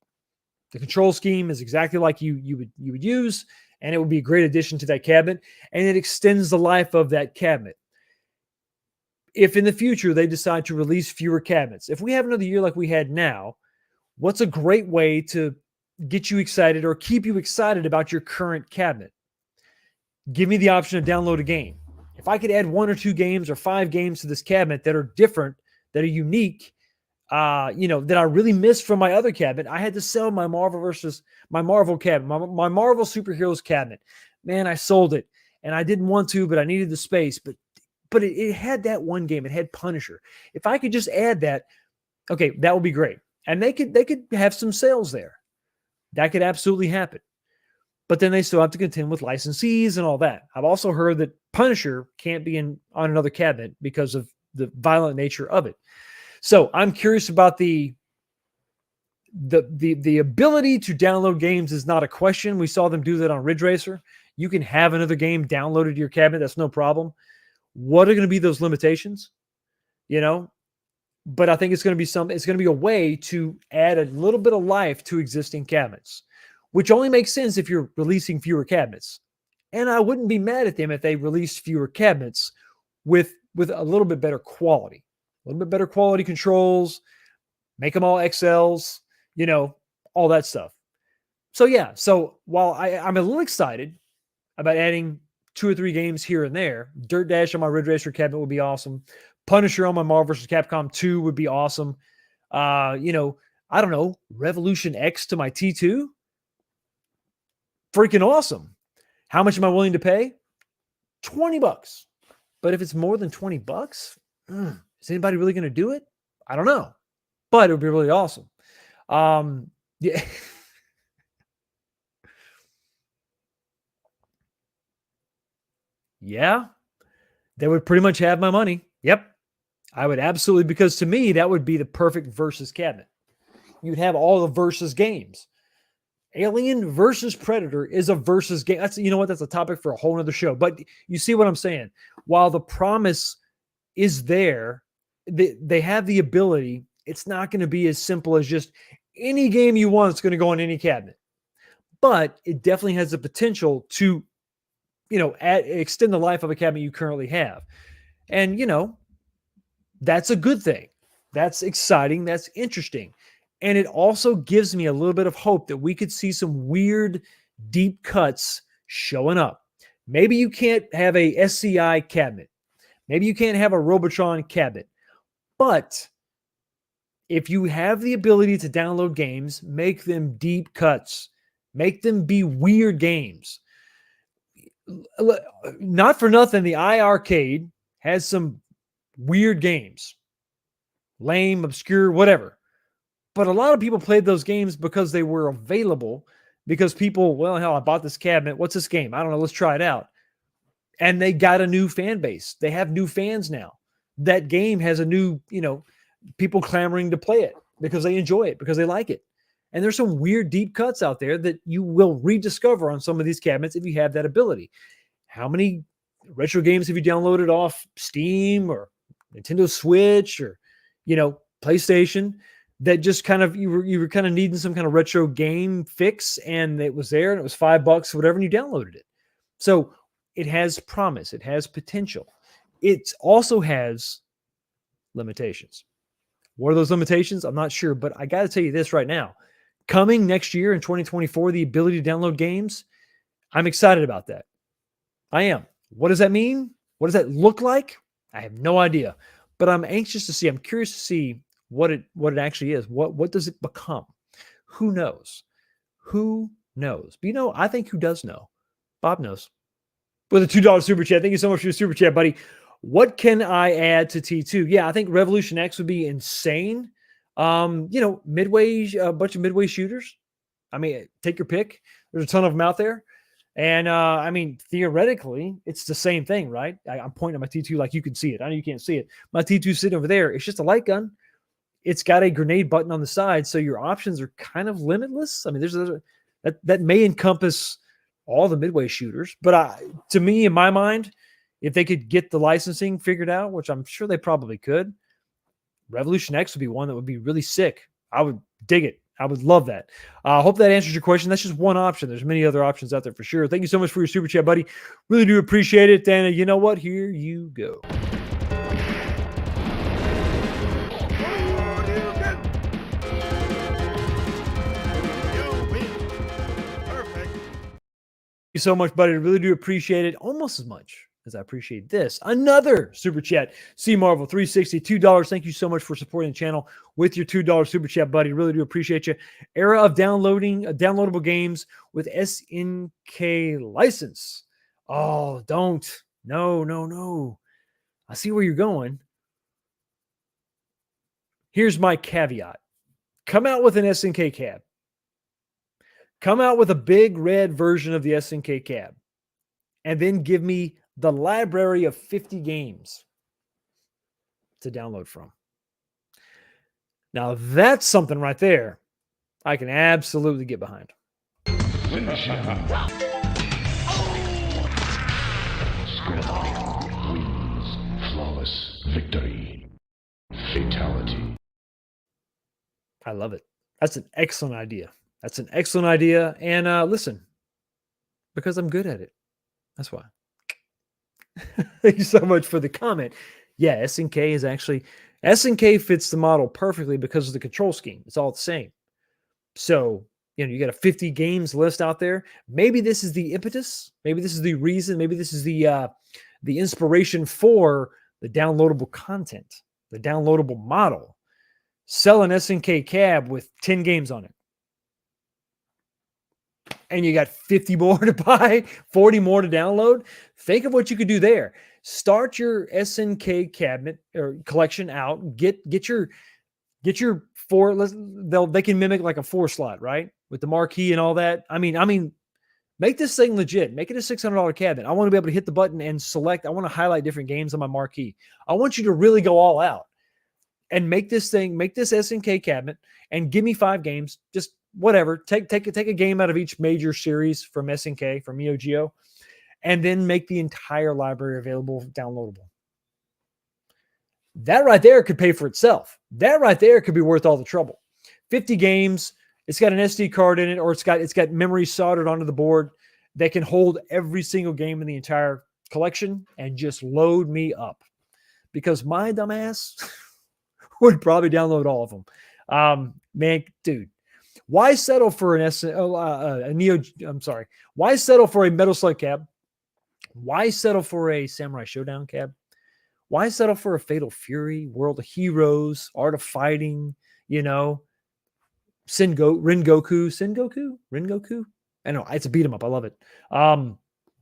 The control scheme is exactly like you would use, and it would be a great addition to that cabinet, and it extends the life of that cabinet. If in the future they decide to release fewer cabinets, if we have another year like we had now, what's a great way to get you excited or keep you excited about your current cabinet? Give me the option to download a game. If I could add 1 or 2 games or 5 games to this cabinet that are different, that are unique, that I really missed from my other cabinet. I had to sell my Marvel cabinet, my Marvel superheroes cabinet. Man, I sold it, and I didn't want to, but I needed the space. But it had that one game. It had Punisher. If I could just add that, okay, that would be great. And they could have some sales there. That could absolutely happen. But then they still have to contend with licensees and all that. I've also heard that Punisher can't be on another cabinet because of the violent nature of it. So I'm curious about the ability to download games is not a question. We saw them do that on Ridge Racer. You can have another game downloaded to your cabinet. That's no problem. What are going to be those limitations? But I think it's going to be a way to add a little bit of life to existing cabinets, which only makes sense if you're releasing fewer cabinets. And I wouldn't be mad at them if they released fewer cabinets with a little bit better quality, a little bit better quality controls, make them all XLs, all that stuff. So yeah, so while I'm a little excited about adding 2 or 3 games here and there, Dirt Dash on my Ridge Racer cabinet would be awesome. Punisher on my Marvel vs. Capcom 2 would be awesome. I don't know, Revolution X to my T2. Freaking awesome. How much am I willing to pay? $20. But if it's more than $20, is anybody really going to do it? I don't know. But it would be really awesome. Yeah. Yeah. They would pretty much have my money. Yep. I would absolutely, because to me, that would be the perfect versus cabinet. You'd have all the versus games. Alien versus Predator is a versus game. That's a topic for a whole nother show. But you see what I'm saying? While the promise is there, they have the ability. It's not going to be as simple as just any game you want. It's going to go on any cabinet. But it definitely has the potential to, extend the life of a cabinet you currently have. And, that's a good thing. That's exciting. That's interesting. And it also gives me a little bit of hope that we could see some weird, deep cuts showing up. Maybe you can't have a SCI cabinet. Maybe you can't have a Robotron cabinet. But if you have the ability to download games, make them deep cuts. Make them be weird games. Not for nothing, the iArcade has some weird games. Lame, obscure, whatever. But a lot of people played those games because they were available, because people, well, hell, I bought this cabinet. What's this game? I don't know. Let's try it out. And they got a new fan base. They have new fans now. That game has a new, people clamoring to play it because they enjoy it, because they like it. And there's some weird deep cuts out there that you will rediscover on some of these cabinets if you have that ability. How many retro games have you downloaded off Steam or Nintendo Switch or, PlayStation that just kind of, you were kind of needing some kind of retro game fix, and it was there and it was $5, whatever, and you downloaded it. So it has promise. It has potential. It also has limitations. What are those limitations? I'm not sure, but I got to tell you this right now. Coming next year in 2024, the ability to download games, I'm excited about that. I am. What does that mean? What does that look like? I have no idea, but I'm anxious to see. I'm curious to see what it actually is. What does it become? Who knows? Who knows? But I think who does know? Bob knows. With a $2 super chat. Thank you so much for your super chat, buddy. What can I add to T2? Yeah, I think Revolution X would be insane. Midway, a bunch of midway shooters. I mean, take your pick. There's a ton of them out there. And theoretically, it's the same thing, right? I'm pointing at my T2 like you can see it. I know you can't see it. My T2 sitting over there. It's just a light gun. It's got a grenade button on the side, so your options are kind of limitless. I mean, that may encompass all the midway shooters, but to me, in my mind, if they could get the licensing figured out, which I'm sure they probably could, Revolution X would be one that would be really sick. I would dig it. I would love that. I hope that answers your question. That's just one option. There's many other options out there for sure. Thank you so much for your super chat, buddy. Really do appreciate it. And you know what? Here you go. Thank you so much, buddy. I really do appreciate it almost as much as I appreciate this. Another super chat. C Marvel 360, $2. Thank you so much for supporting the channel with your $2 super chat, buddy. Really do appreciate you. Era of downloading downloadable games with SNK license. Oh, don't. No. I see where you're going. Here's my caveat. Come out with an SNK cab. Come out with a big red version of the SNK cab. And then give me the library of 50 games to download from. Now, that's something right there I can absolutely get behind. Finish him. Squad wins. Flawless victory. Fatality. I love it. That's an excellent idea. And listen, because I'm good at it. That's why. Thank you so much for the comment. Yeah, SNK fits the model perfectly because of the control scheme. It's all the same. So, you got a 50 games list out there. Maybe this is the impetus. Maybe this is the reason. Maybe this is the inspiration for the downloadable content, the downloadable model. Sell an SNK cab with 10 games on it. And you got 50 more to buy, 40 more to download. Think of what you could do there. Start your SNK cabinet or collection out. Get your four. They can mimic like a 4-slot, right? With the marquee and all that. I mean, make this thing legit. Make it a $600 cabinet. I want to be able to hit the button and select. I want to highlight different games on my marquee. I want you to really go all out and make this SNK cabinet and give me 5 games. Just whatever. Take a game out of each major series from SNK, from Neo Geo, and then make the entire library available, downloadable. That right there could pay for itself. That right there could be worth all the trouble. 50 games. It's got an SD card in it, or it's got memory soldered onto the board that can hold every single game in the entire collection and just load me up. Because my dumbass would probably download all of them. Man, dude. Why settle for Why settle for a Metal Slug cab? Why settle for a Samurai Showdown cab? Why settle for a Fatal Fury, World of Heroes, Art of Fighting, Rengoku? I know, it's a beat 'em up. I love it.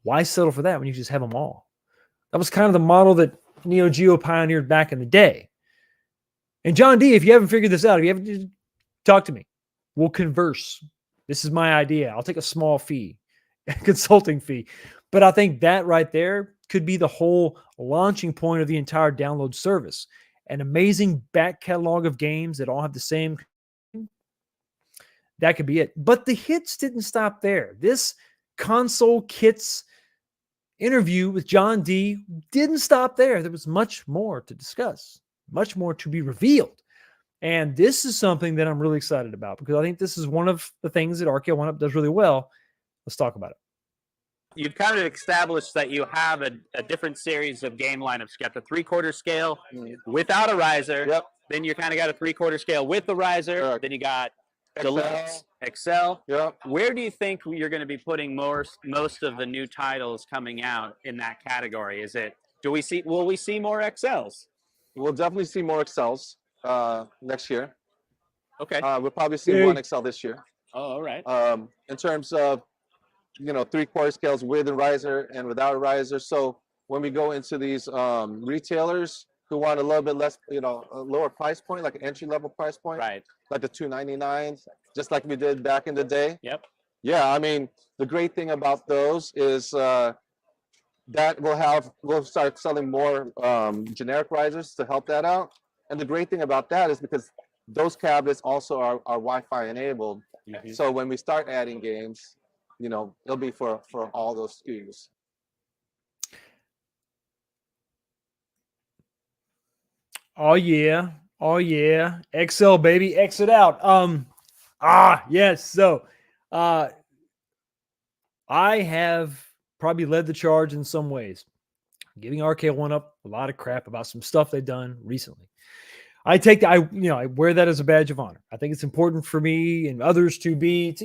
Why settle for that when you just have them all? That was kind of the model that Neo Geo pioneered back in the day. And John D, if you haven't figured this out, if you haven't, talk to me. We'll converse. This is my idea. I'll take a small fee, a consulting fee. But I think that right there could be the whole launching point of the entire download service. An amazing back catalog of games that all have the same. That could be it. But the hits didn't stop there. This console kits interview with John D didn't stop there. There was much more to discuss, much more to be revealed. And this is something that I'm really excited about because I think this is one of the things that RKO 1UP does really well. Let's talk about it. You've kind of established that you have a different series of game lineups. You got the 3/4 scale without a riser. Yep. Then you kind of got a 3/4 scale with the riser. Correct. Then you got Deluxe, Excel. Yep. Where do you think you're going to be putting most of the new titles coming out in that category? Will we see more XLs? We'll definitely see more Excels next year. Okay. We'll probably see one Excel this year. Oh, all right. In terms of 3/4 scales with a riser and without a riser. So when we go into these retailers who want a little bit less, a lower price point, like an entry-level price point, Right. like the $299, just like we did back in the day. Yep. Yeah, I mean, the great thing about those is that we'll start selling more generic risers to help that out. And the great thing about that is because those cabinets also are Wi-Fi enabled. Mm-hmm. So when we start adding games, it'll be for all those SKUs. Oh yeah. XL baby, exit out. Yes. So I have probably led the charge in some ways, giving RKO 1UP a lot of crap about some stuff they've done recently. I wear that as a badge of honor. I think it's important for me and others to be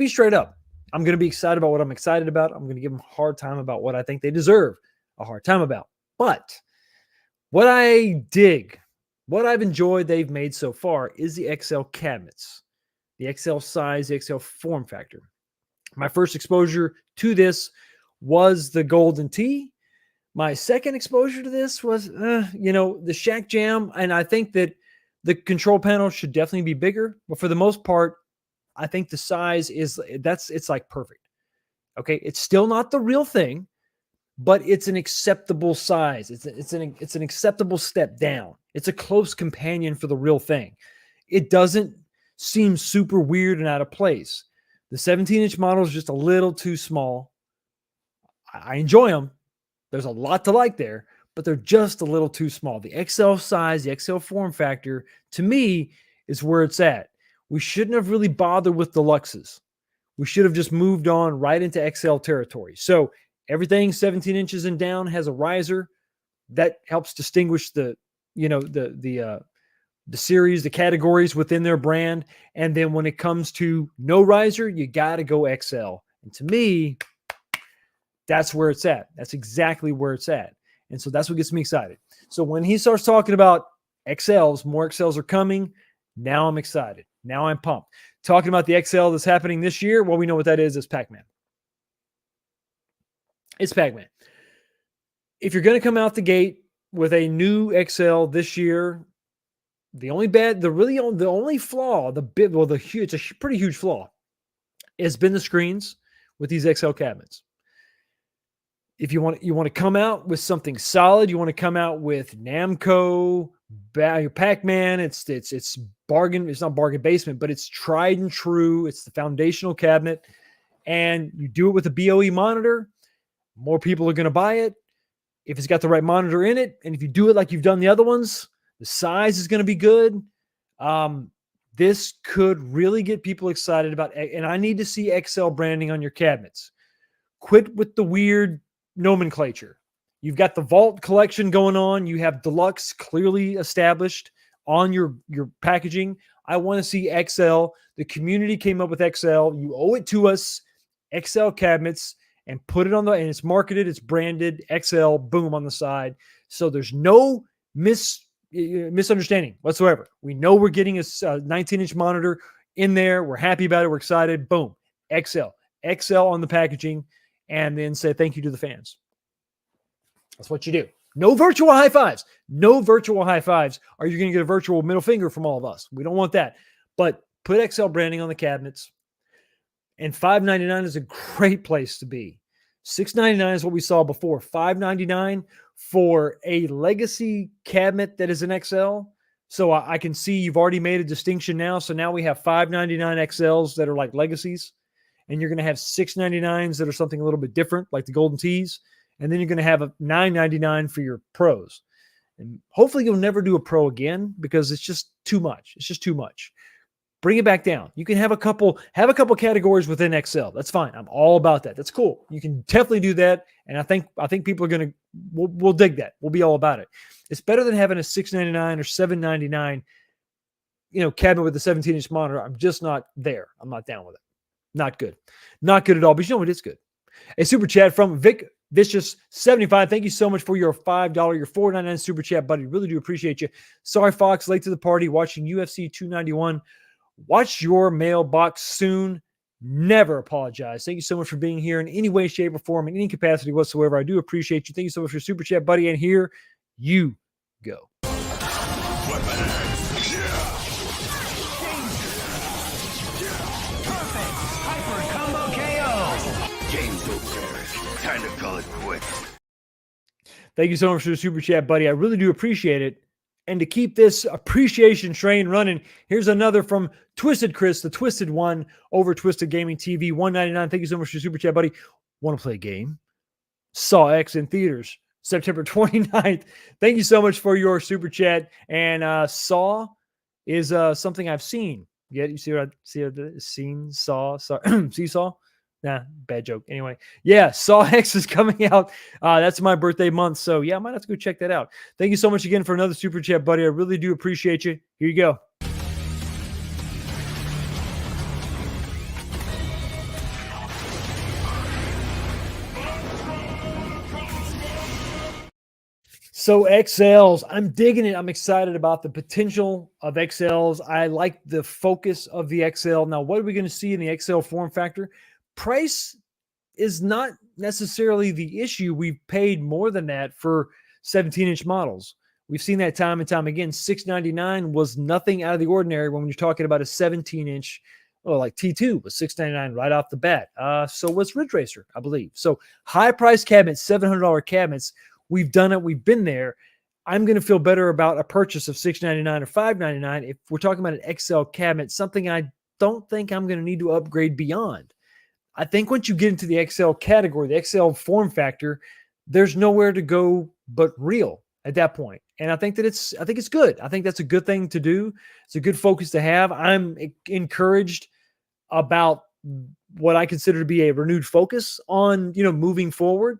straight up. I'm going to be excited about what I'm excited about. I'm going to give them a hard time about what I think they deserve. a hard time about. But what I dig, what I've enjoyed they've made so far is the XL cabinets, the XL size, the XL form factor. My first exposure to this was the Golden Tee. My second exposure to this was, the Shack Jam. And I think that the control panel should definitely be bigger. But for the most part, I think the size it's like perfect. Okay. It's still not the real thing, but it's an acceptable size. It's an acceptable step down. It's a close companion for the real thing. It doesn't seem super weird and out of place. The 17-inch model is just a little too small. I enjoy them. There's a lot to like there, but they're just a little too small. The XL size, the XL form factor, to me, is where it's at. We shouldn't have really bothered with deluxes. We should have just moved on right into XL territory. So everything 17 inches and down has a riser. That helps distinguish the series, the categories within their brand. And then when it comes to no riser, you got to go XL. And to me, that's where it's at. That's exactly where it's at. And so that's what gets me excited. So when he starts talking about XLs, more XLs are coming. Now I'm excited. Now I'm pumped. Talking about the XL that's happening this year, well, we know what that is. It's Pac-Man. It's Pac-Man. If you're going to come out the gate with a new XL this year, the only flaw, it's a pretty huge flaw, has been the screens with these XL cabinets. If you want to come out with something solid, you want to come out with Namco, Pac-Man. It's bargain. It's not bargain basement, but it's tried and true. It's the foundational cabinet, and you do it with a BOE monitor. More people are going to buy it if it's got the right monitor in it, and if you do it like you've done the other ones, the size is going to be good. This could really get people excited about, and I need to see XL branding on your cabinets. Quit with the weird nomenclature. You've got the Vault collection going on. You have Deluxe clearly established on your packaging. I want to see XL. The community came up with XL. You owe it to us. XL cabinets, and put it on and it's marketed, it's branded XL, boom, on the side. So there's no misunderstanding whatsoever. We know we're getting a 19-inch monitor in there. We're happy about it. We're excited. Boom, XL on the packaging, and then say thank you to the fans. That's what you do. No virtual high fives. No virtual high fives. Or you're going to get a virtual middle finger from all of us. We don't want that. But put XL branding on the cabinets. And $599 is a great place to be. $699 is what we saw before. $599 for a legacy cabinet that is an XL. So I can see you've already made a distinction now. So now we have $599 XLs that are like legacies. And you're going to have $699s that are something a little bit different, like the Golden Tees. And then you're going to have a $999 for your pros. And hopefully you'll never do a pro again because it's just too much. It's just too much. Bring it back down. You can have a couple categories within XL. That's fine. I'm all about that. That's cool. You can definitely do that. And I think people are going to, we'll dig that. We'll be all about it. It's better than having a $699 or $799, cabinet with a 17-inch monitor. I'm just not there. I'm not down with it. Not good. Not good at all. But you know what is good? A super chat from Vic Vicious 75. Thank you so much for your $5, your $4.99 super chat, buddy. Really do appreciate you. Sorry, Fox, late to the party, watching UFC 291. Watch your mailbox soon. Never apologize. Thank you so much for being here in any way, shape, or form, in any capacity whatsoever. I do appreciate you. Thank you so much for your super chat, buddy. And here you go. Time to call it quits. Thank you so much for the super chat, buddy. I really do appreciate it. And to keep this appreciation train running, here's another from Twisted Chris, the Twisted One, over Twisted Gaming TV, $1.99. Thank you so much for the super chat, buddy. Want to play a game? Saw X in theaters, September 29th. Thank you so much for your super chat. And Saw is something I've seen. You see what I've seen? Saw? See Saw? Nah, bad joke. Anyway, yeah, Saw X is coming out. That's my birthday month. So, yeah, I might have to go check that out. Thank you so much again for another super chat, buddy. I really do appreciate you. Here you go. So XLs, I'm digging it. I'm excited about the potential of XLs. I like the focus of the XL. Now, what are we going to see in the XL form factor? Price is not necessarily the issue. We've paid more than that for 17-inch models. We've seen that time and time again. $699 was nothing out of the ordinary when you're talking about a 17-inch, like T2 was $699 right off the bat. So was Ridge Racer, I believe. So high price cabinets, $700 cabinets. We've done it. We've been there. I'm going to feel better about a purchase of $699 or $599 if we're talking about an XL cabinet, something I don't think I'm going to need to upgrade beyond. I think once you get into the XL category, the XL form factor, there's nowhere to go but real at that point. And I think it's good. I think that's a good thing to do. It's a good focus to have. I'm encouraged about what I consider to be a renewed focus on, moving forward.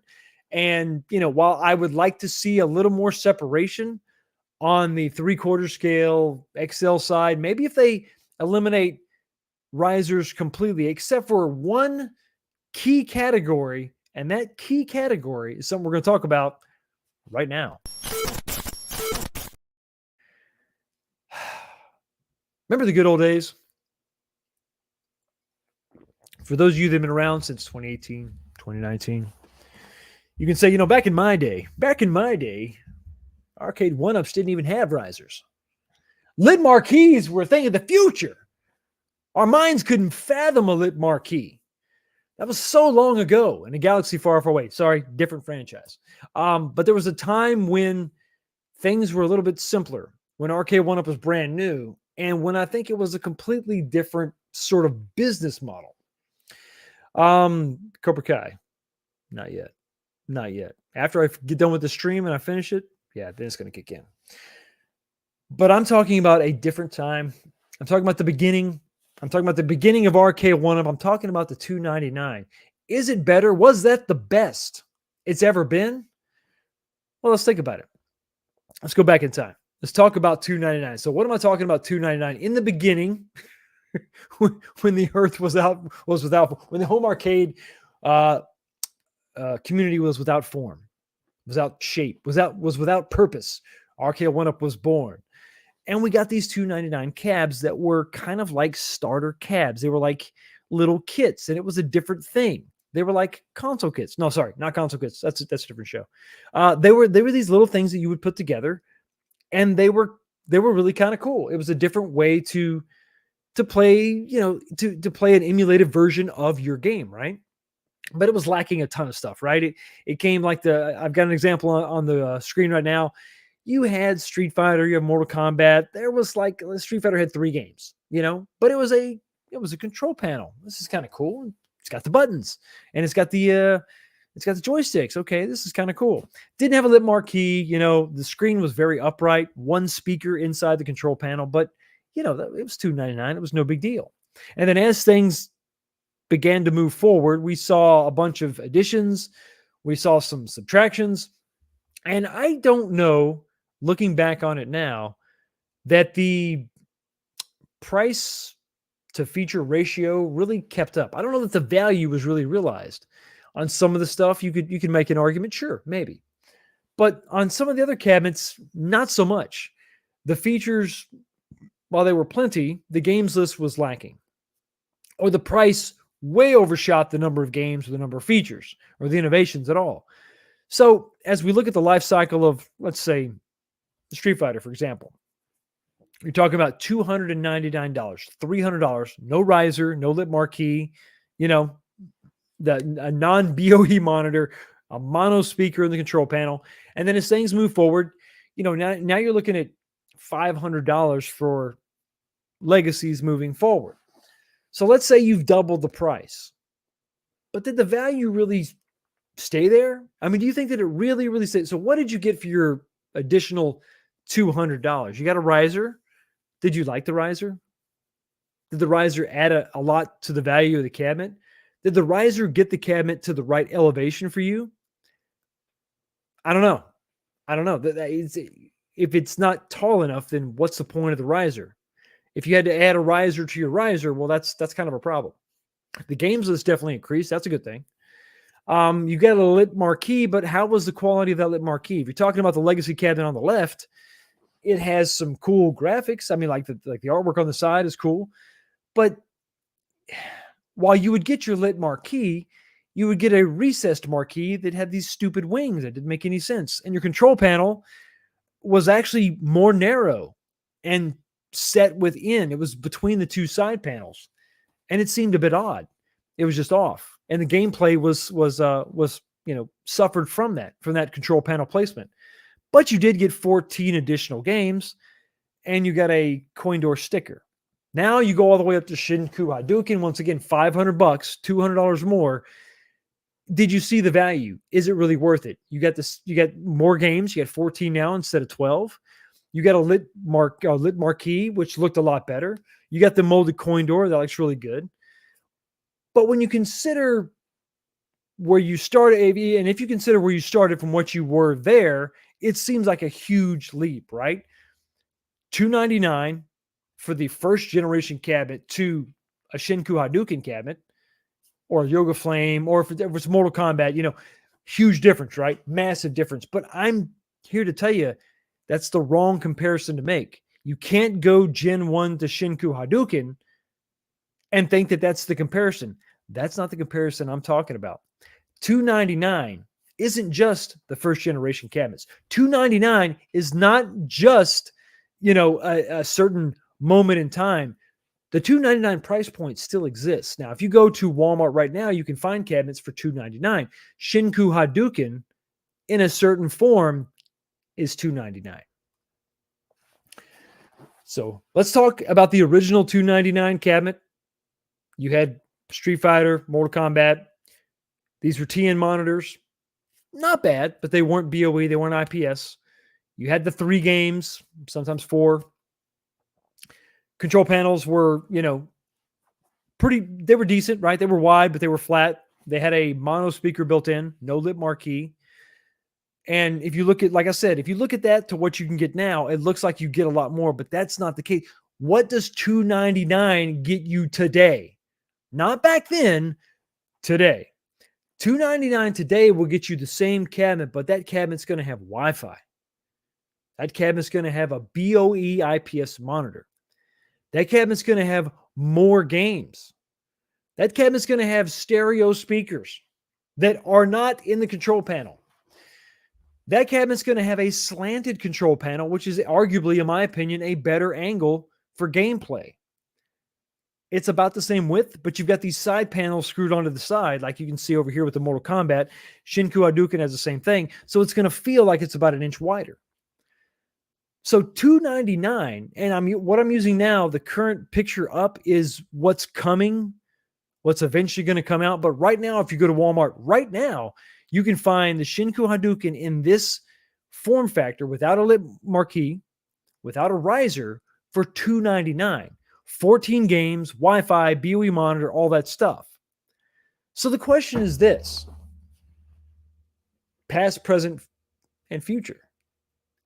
And, while I would like to see a little more separation on the 3/4 scale XL side, maybe if they eliminate risers completely, except for one key category, and that key category is something we're going to talk about right now. Remember the good old days? For those of you that have been around since 2018, 2019, you can say, back in my day, arcade one-ups didn't even have risers. Lit marquees were a thing of the future. Our minds couldn't fathom a lit marquee. That was so long ago in a galaxy far, far away. Sorry, different franchise. But there was a time when things were a little bit simpler, when arcade one-up was brand new, and when I think it was a completely different sort of business model. Cobra Kai, not yet. Not yet. After I get done with the stream and I finish it, then it's going to kick in. But I'm talking about a different time. I'm talking about the beginning. I'm talking about the beginning of arcade one-up. I'm talking about the $299. Is it better? Was that the best it's ever been? Well, let's think about it. Let's go back in time. Let's talk about $299. So what am I talking about $299? In the beginning, when the earth was without, when the home arcade community was without form, without shape, was without purpose, arcade one-up was born. And we got these $299 cabs that were kind of like starter cabs. They were like little kits, and it was a different thing. They were like console kits. No, sorry, not console kits. That's a different show. They were these little things that you would put together, and they were really kind of cool. It was a different way to play, to play an emulated version of your game, right? But it was lacking a ton of stuff, right? It came like I've got an example on the screen right now. You had Street Fighter, you have Mortal Kombat. There was like Street Fighter had 3 games, but it was a control panel. This is kind of cool. It's got the buttons and it's got the joysticks. Okay, this is kind of cool. Didn't have a lit marquee. The screen was very upright. One speaker inside the control panel, but it was $299. It was no big deal. And then as things began to move forward, we saw a bunch of additions. We saw some subtractions. And I don't know, looking back on it now, that the price to feature ratio really kept up. I don't know that the value was really realized. On some of the stuff, you could make an argument, sure, maybe. But on some of the other cabinets, not so much. The features, while they were plenty, the games list was lacking. Or the price way overshot the number of games or the number of features or the innovations at all. So as we look at the life cycle of, let's say, the Street Fighter, for example, you're talking about $299, $300, no riser, no lit marquee, a non-BOE monitor, a mono speaker in the control panel. And then as things move forward, now you're looking at $500 for legacies moving forward. So let's say you've doubled the price, but did the value really stay there? I mean, do you think that it really, really stayed? So what did you get for your additional $200? You got a riser. Did you like the riser? Did the riser add a lot to the value of the cabinet? Did the riser get the cabinet to the right elevation for you? I don't know. If it's not tall enough, then what's the point of the riser? If you had to add a riser to your riser, well, that's kind of a problem. The games list definitely increased. That's a good thing. You got a lit marquee, but how was the quality of that lit marquee? If you're talking about the legacy cabinet on the left, it has some cool graphics. I mean, like the artwork on the side is cool, but while you would get your lit marquee, you would get a recessed marquee that had these stupid wings that didn't make any sense. And your control panel was actually more narrow and set within. It was between the two side panels, and it seemed a bit odd. It was just off, and the gameplay was suffered from that control panel placement. But you did get 14 additional games, and you got a coin door sticker. Now you go all the way up to Shinku Hadouken. Once again, $500, $200 more. Did you see the value? Is it really worth it? You got this. You got more games. You got 14 now instead of 12. You got a lit marquee, which looked a lot better. You got the molded coin door that looks really good. But when you consider where you started, AV, and if you consider where you started from what you were there, it seems like a huge leap, right? $299 for the first generation cabinet to a Shinku Hadouken cabinet, or Yoga Flame, or if it's Mortal Kombat, huge difference, right? Massive difference. But I'm here to tell you that's the wrong comparison to make. You can't go Gen 1 to Shinku Hadouken and think that that's the comparison. That's not the comparison I'm talking about. $299 isn't just the first generation cabinets. $299 is not just, a certain moment in time. The $299 price point still exists. Now, if you go to Walmart right now, you can find cabinets for $299. Shinku Hadouken in a certain form is $299. So let's talk about the original $299 cabinet. You had Street Fighter, Mortal Kombat. These were TN monitors. Not bad, but they weren't BOE. They weren't IPS. You had the 3 games, sometimes 4. Control panels were, they were decent, right? They were wide, but they were flat. They had a mono speaker built in, no lit marquee. And if you look at, like I said, if you look at that to what you can get now, it looks like you get a lot more, but that's not the case. What does $299 get you today? Not back then, today. $299 today will get you the same cabinet, but that cabinet's going to have Wi-Fi. That cabinet's going to have a BOE IPS monitor. That cabinet's going to have more games. That cabinet's going to have stereo speakers that are not in the control panel. That cabinet's going to have a slanted control panel, which is arguably, in my opinion, a better angle for gameplay. It's about the same width, but you've got these side panels screwed onto the side, like you can see over here with the Mortal Kombat. Shinku Hadouken has the same thing, so it's going to feel like it's about an inch wider. So $299, and what I'm using now, the current picture up is what's coming, what's eventually going to come out. But right now, if you go to Walmart right now, you can find the Shinku Hadouken in this form factor without a lit marquee, without a riser, for $299. 14 games, Wi-Fi, BOE monitor, all that stuff. So the question is this: past, present, and future.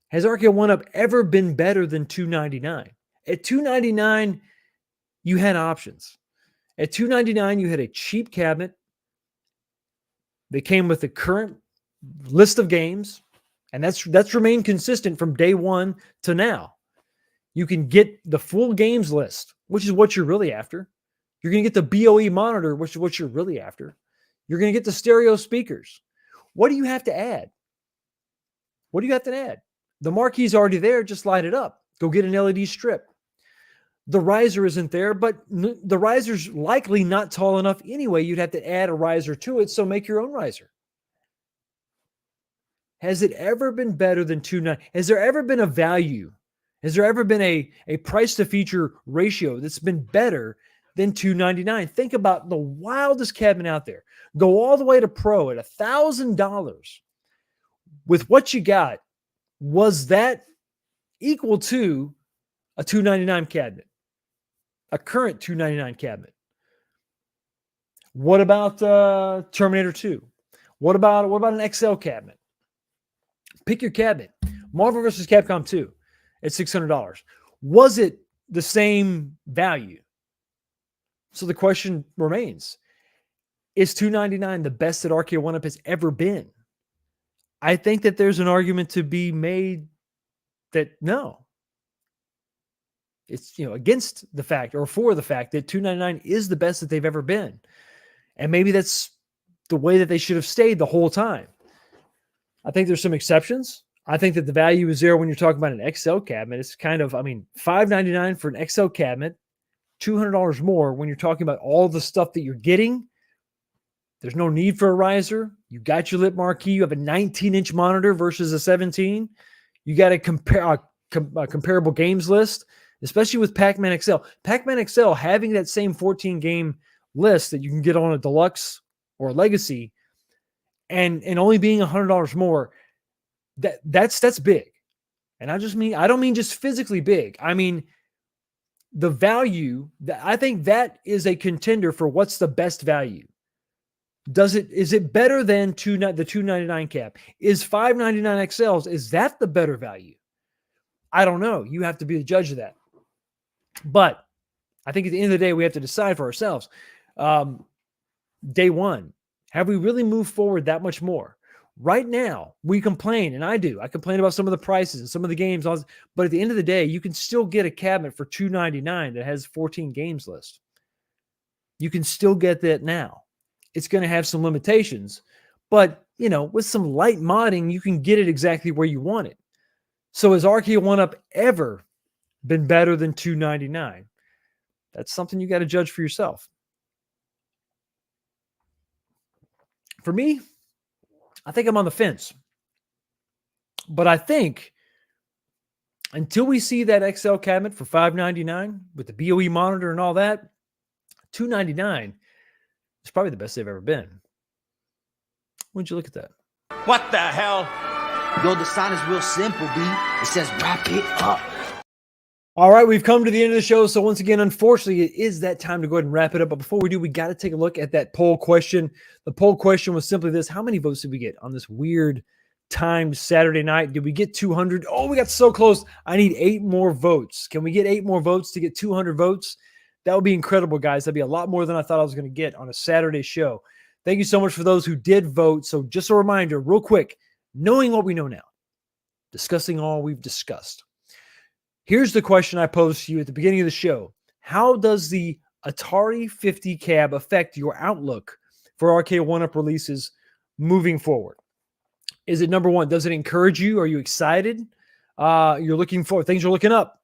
Has RK 1-Up ever been better than $299? At $299, you had options. At $299, you had a cheap cabinet that came with the current list of games, and that's remained consistent from day one to now. You can get the full games list, which is what you're really after. You're going to get the BOE monitor, which is what you're really after. You're going to get the stereo speakers. What do you have to add? What do you have to add? The marquee's already there. Just light it up. Go get an LED strip. The riser isn't there, but the riser's likely not tall enough anyway. You'd have to add a riser to it, so make your own riser. Has it ever been better than $299? Has there ever been a value? Has there ever been a price to feature ratio that's been better than $299? Think about the wildest cabinet out there. Go all the way to Pro at $1,000. With what you got, was that equal to a $299 cabinet? A current $299 cabinet? What about Terminator 2? What about an XL cabinet? Pick your cabinet. Marvel vs. Capcom 2 at $600. Was it the same value? So the question remains, Is $299 the best that Arcade 1-Up has ever been? I think that there's an argument to be made that no. It's, against the fact or for the fact that $299 is the best that they've ever been. And maybe that's the way that they should have stayed the whole time. I think there's some exceptions. I think that the value is there when you're talking about an XL cabinet. It's kind of, $599 for an XL cabinet, $200 more when you're talking about all the stuff that you're getting. There's no need for a riser. You got your lip marquee. You have a 19-inch monitor versus a 17. You got a comparable games list, especially with Pac-Man XL. Pac-Man XL having that same 14-game list that you can get on a deluxe or a legacy, and only being $100 more, that's big. And I don't mean just physically big. I mean the value. I think that is a contender for what's the best value. Is it better than the $299 cap? Is $599 XLs, is that the better value? I don't know. You have to be the judge of that. But I think at the end of the day, we have to decide for ourselves. Day one, have we really moved forward that much more? Right now, we complain, and I do. I complain about some of the prices and some of the games. But at the end of the day, you can still get a cabinet for $299 that has 14 games list. You can still get that now. It's going to have some limitations, but with some light modding, you can get it exactly where you want it. So has Arcade 1-Up ever been better than $299? That's something you got to judge for yourself. For me, I think I'm on the fence. But I think until we see that XL cabinet for $599 with the BOE monitor and all that, $299 is probably the best they've ever been. When'd you look at that? What the hell? Yo, the sign is real simple, B. It says wrap it up. All right, we've come to the end of the show. So once again, unfortunately, it is that time to go ahead and wrap it up. But before we do, we got to take a look at that poll question. The poll question was simply this: how many votes did we get on this weird timed Saturday night? Did we get 200? Oh, we got so close. I need 8 more votes. Can we get 8 more votes to get 200 votes? That would be incredible, guys. That'd be a lot more than I thought I was going to get on a Saturday show. Thank you so much for those who did vote. So just a reminder, real quick, knowing what we know now, discussing all we've discussed. Here's the question I posed to you at the beginning of the show. How does the Atari 50 cab affect your outlook for Arcade 1-Up releases moving forward? Is it number one? Does it encourage you? Are you excited? You're looking for things are looking up.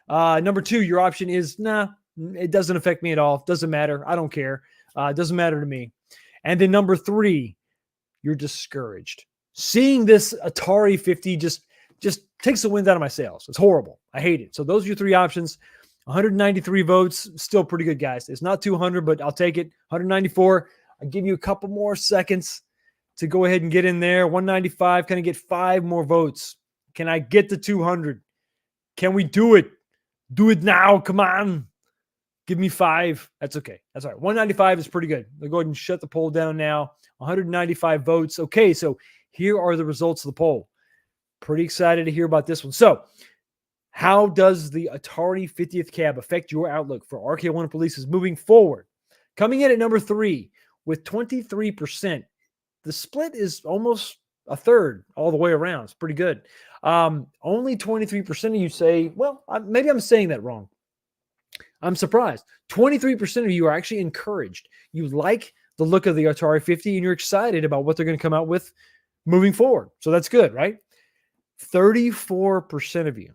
Number two, your option is, nah, it doesn't affect me at all. Doesn't matter. I don't care. It doesn't matter to me. And then number three, you're discouraged. Seeing this Atari 50 just takes the wind out of my sails. It's horrible. I hate it. So those are your 3 options. 193 votes, still pretty good, guys. It's not 200, but I'll take it. 194. I'll give you a couple more seconds to go ahead and get in there. 195. Can I get 5 more votes? Can I get to 200? Can we do it? Do it now. Come on. Give me 5. That's okay. That's all right. 195 is pretty good. I'll go ahead and shut the poll down now. 195 votes. Okay, so here are the results of the poll. Pretty excited to hear about this one. So, how does the Atari 50th cab affect your outlook for Arcade 1-Up releases moving forward? Coming in at number 3 with 23%. The split is almost a third all the way around. It's pretty good. Only 23% of you say, well, maybe I'm saying that wrong. I'm surprised. 23% of you are actually encouraged. You like the look of the Atari 50 and you're excited about what they're going to come out with moving forward. So that's good, right? 34% of you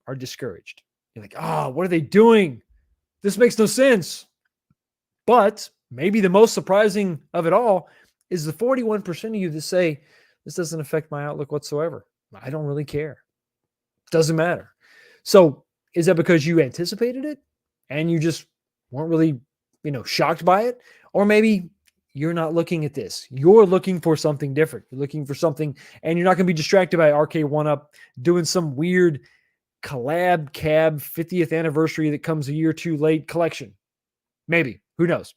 are discouraged. You're like, what are they doing? This makes no sense. But maybe the most surprising of it all is the 41% of you that say, this doesn't affect my outlook whatsoever. I don't really care. Doesn't matter. So is that because you anticipated it and you just weren't really, shocked by it? Or maybe you're not looking at this. You're looking for something different. You're looking for something, and you're not going to be distracted by Arcade 1-Up doing some weird collab cab 50th anniversary that comes a year too late collection. Maybe. Who knows?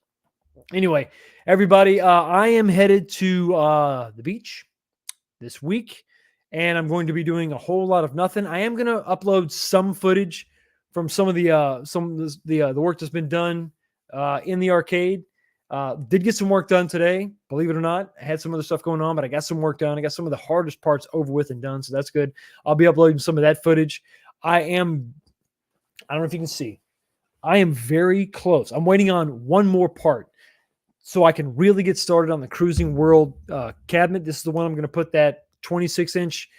Anyway, everybody, I am headed to the beach this week, and I'm going to be doing a whole lot of nothing. I am going to upload some footage from some of the work that's been done in the arcade. Did get some work done today, believe it or not. I had some other stuff going on, but I got some work done. I got some of the hardest parts over with and done, so that's good. I'll be uploading some of that footage. I don't know if you can see, I am very close. I'm waiting on one more part so I can really get started on the Cruising World cabinet. This is the one I'm going to put that 26-inch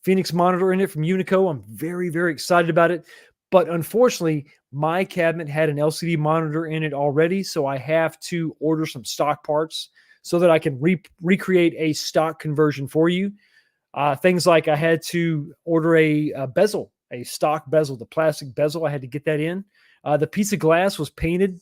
Phoenix monitor in it from Unico. I'm very, very excited about it. But unfortunately, my cabinet had an LCD monitor in it already, so I have to order some stock parts so that I can recreate a stock conversion for you. Things like I had to order a bezel, a stock bezel, the plastic bezel. I had to get that in. The piece of glass was painted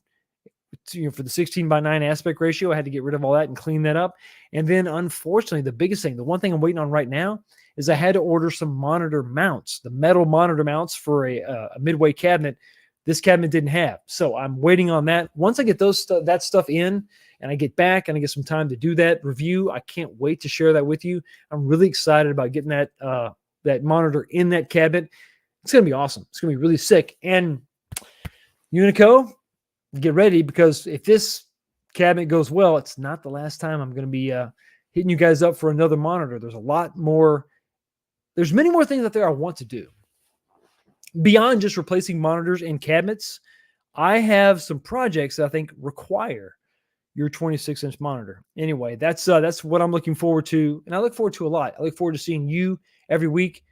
for the 16:9 aspect ratio. I had to get rid of all that and clean that up. And then, unfortunately, the biggest thing, the one thing I'm waiting on right now, is I had to order some monitor mounts, the metal monitor mounts for a midway cabinet. This cabinet didn't have. So I'm waiting on that. Once I get that stuff in and I get back and I get some time to do that review, I can't wait to share that with you. I'm really excited about getting that monitor in that cabinet. It's going to be awesome. It's going to be really sick. And Unico, get ready, because if this cabinet goes well, it's not the last time I'm going to be hitting you guys up for another monitor. There's a lot more. There's many more things out there I want to do. Beyond just replacing monitors and cabinets, I have some projects that I think require your 26-inch monitor. Anyway, that's what I'm looking forward to, and I look forward to a lot. I look forward to seeing you every week,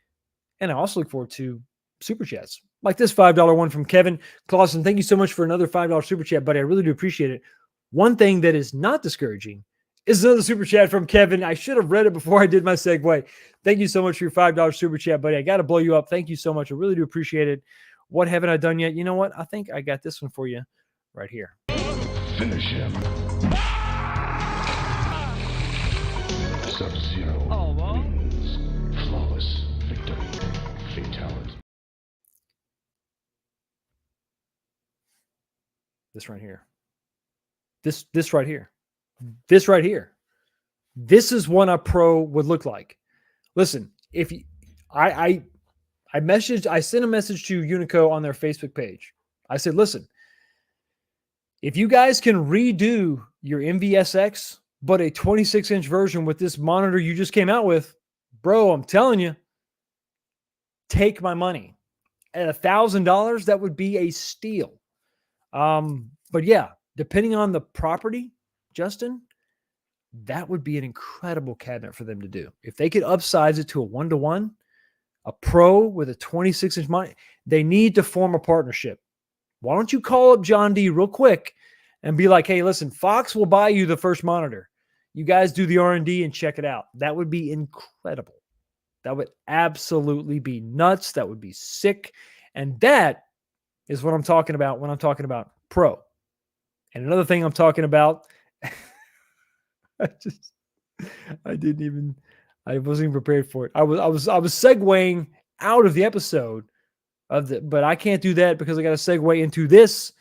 and I also look forward to Super Chats. Like this $5 one from Kevin Clausen. Thank you so much for another $5 Super Chat, buddy. I really do appreciate it. One thing that is not discouraging is another Super Chat from Kevin. I should have read it before I did my segue. Thank you so much for your $5 Super Chat, buddy. I got to blow you up. Thank you so much. I really do appreciate it. What haven't I done yet? You know what? I think I got this one for you right here. Finish him. Sub-Zero wins. Flawless victory. Fatality. This right here. This right here. This right here. This is what a pro would look like. Listen, if you, I sent a message to Unico on their Facebook page. I said, listen, if you guys can redo your MVSX, but a 26-inch version with this monitor you just came out with, bro, I'm telling you, take my money. At $1,000, that would be a steal. But yeah, depending on the property, Justin, that would be an incredible cabinet for them to do. If they could upsize it to a 1-to-1, a pro with a 26-inch monitor, they need to form a partnership. Why don't you call up John D real quick and be like, hey, listen, Fox will buy you the first monitor. You guys do the R&D and check it out. That would be incredible. That would absolutely be nuts. That would be sick. And that is what I'm talking about when I'm talking about pro. And another thing I'm talking about, I wasn't even prepared for it. I was segueing out of the episode but I can't do that because I got to segue into this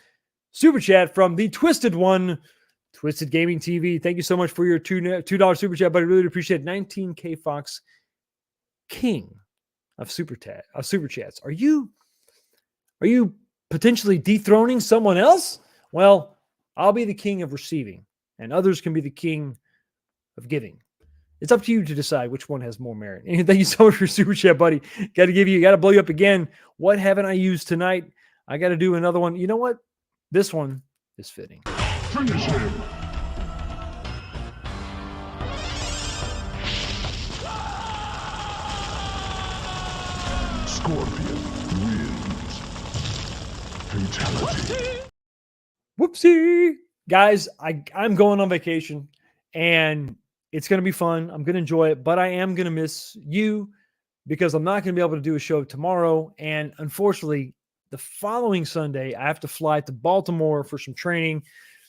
Super Chat from the Twisted One, Twisted Gaming TV. Thank you so much for your $2 Super Chat, but I really appreciate it. 19K Fox, king of Super Chats. Are you potentially dethroning someone else? Well, I'll be the king of receiving, and others can be the king of giving. It's up to you to decide which one has more merit. And thank you so much for your Super Chat, buddy. Got to blow you up again. What haven't I used tonight? I got to do another one. You know what? This one is fitting. Finish him. Scorpion wins. Fatality. Whoopsie. Guys, I'm going on vacation, and it's going to be fun. I'm going to enjoy it, but I am going to miss you because I'm not going to be able to do a show tomorrow. And unfortunately, the following Sunday, I have to fly to Baltimore for some training.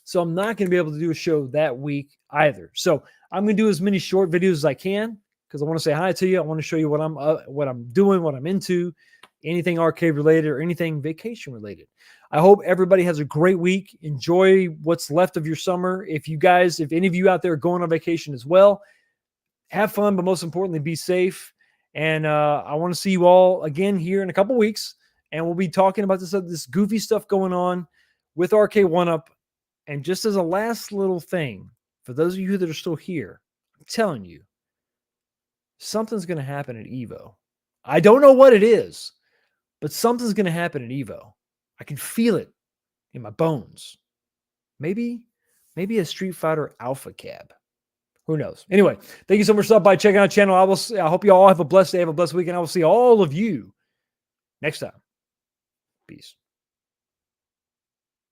So I'm not going to be able to do a show that week either. So I'm going to do as many short videos as I can because I want to say hi to you. I want to show you what I'm doing, what I'm into, anything arcade related or anything vacation related. I hope everybody has a great week. Enjoy what's left of your summer. If any of you out there are going on vacation as well, have fun, but most importantly, be safe. And I want to see you all again here in a couple weeks. And we'll be talking about this goofy stuff going on with RK1UP And just as a last little thing, for those of you that are still here, I'm telling you, something's going to happen at Evo. I don't know what it is, but something's going to happen at Evo. I can feel it in my bones. Maybe a Street Fighter Alpha Cab. Who knows? Anyway, thank you so much for stopping by, checking out the channel. I hope you all have a blessed day, have a blessed weekend. I will see all of you next time. Peace.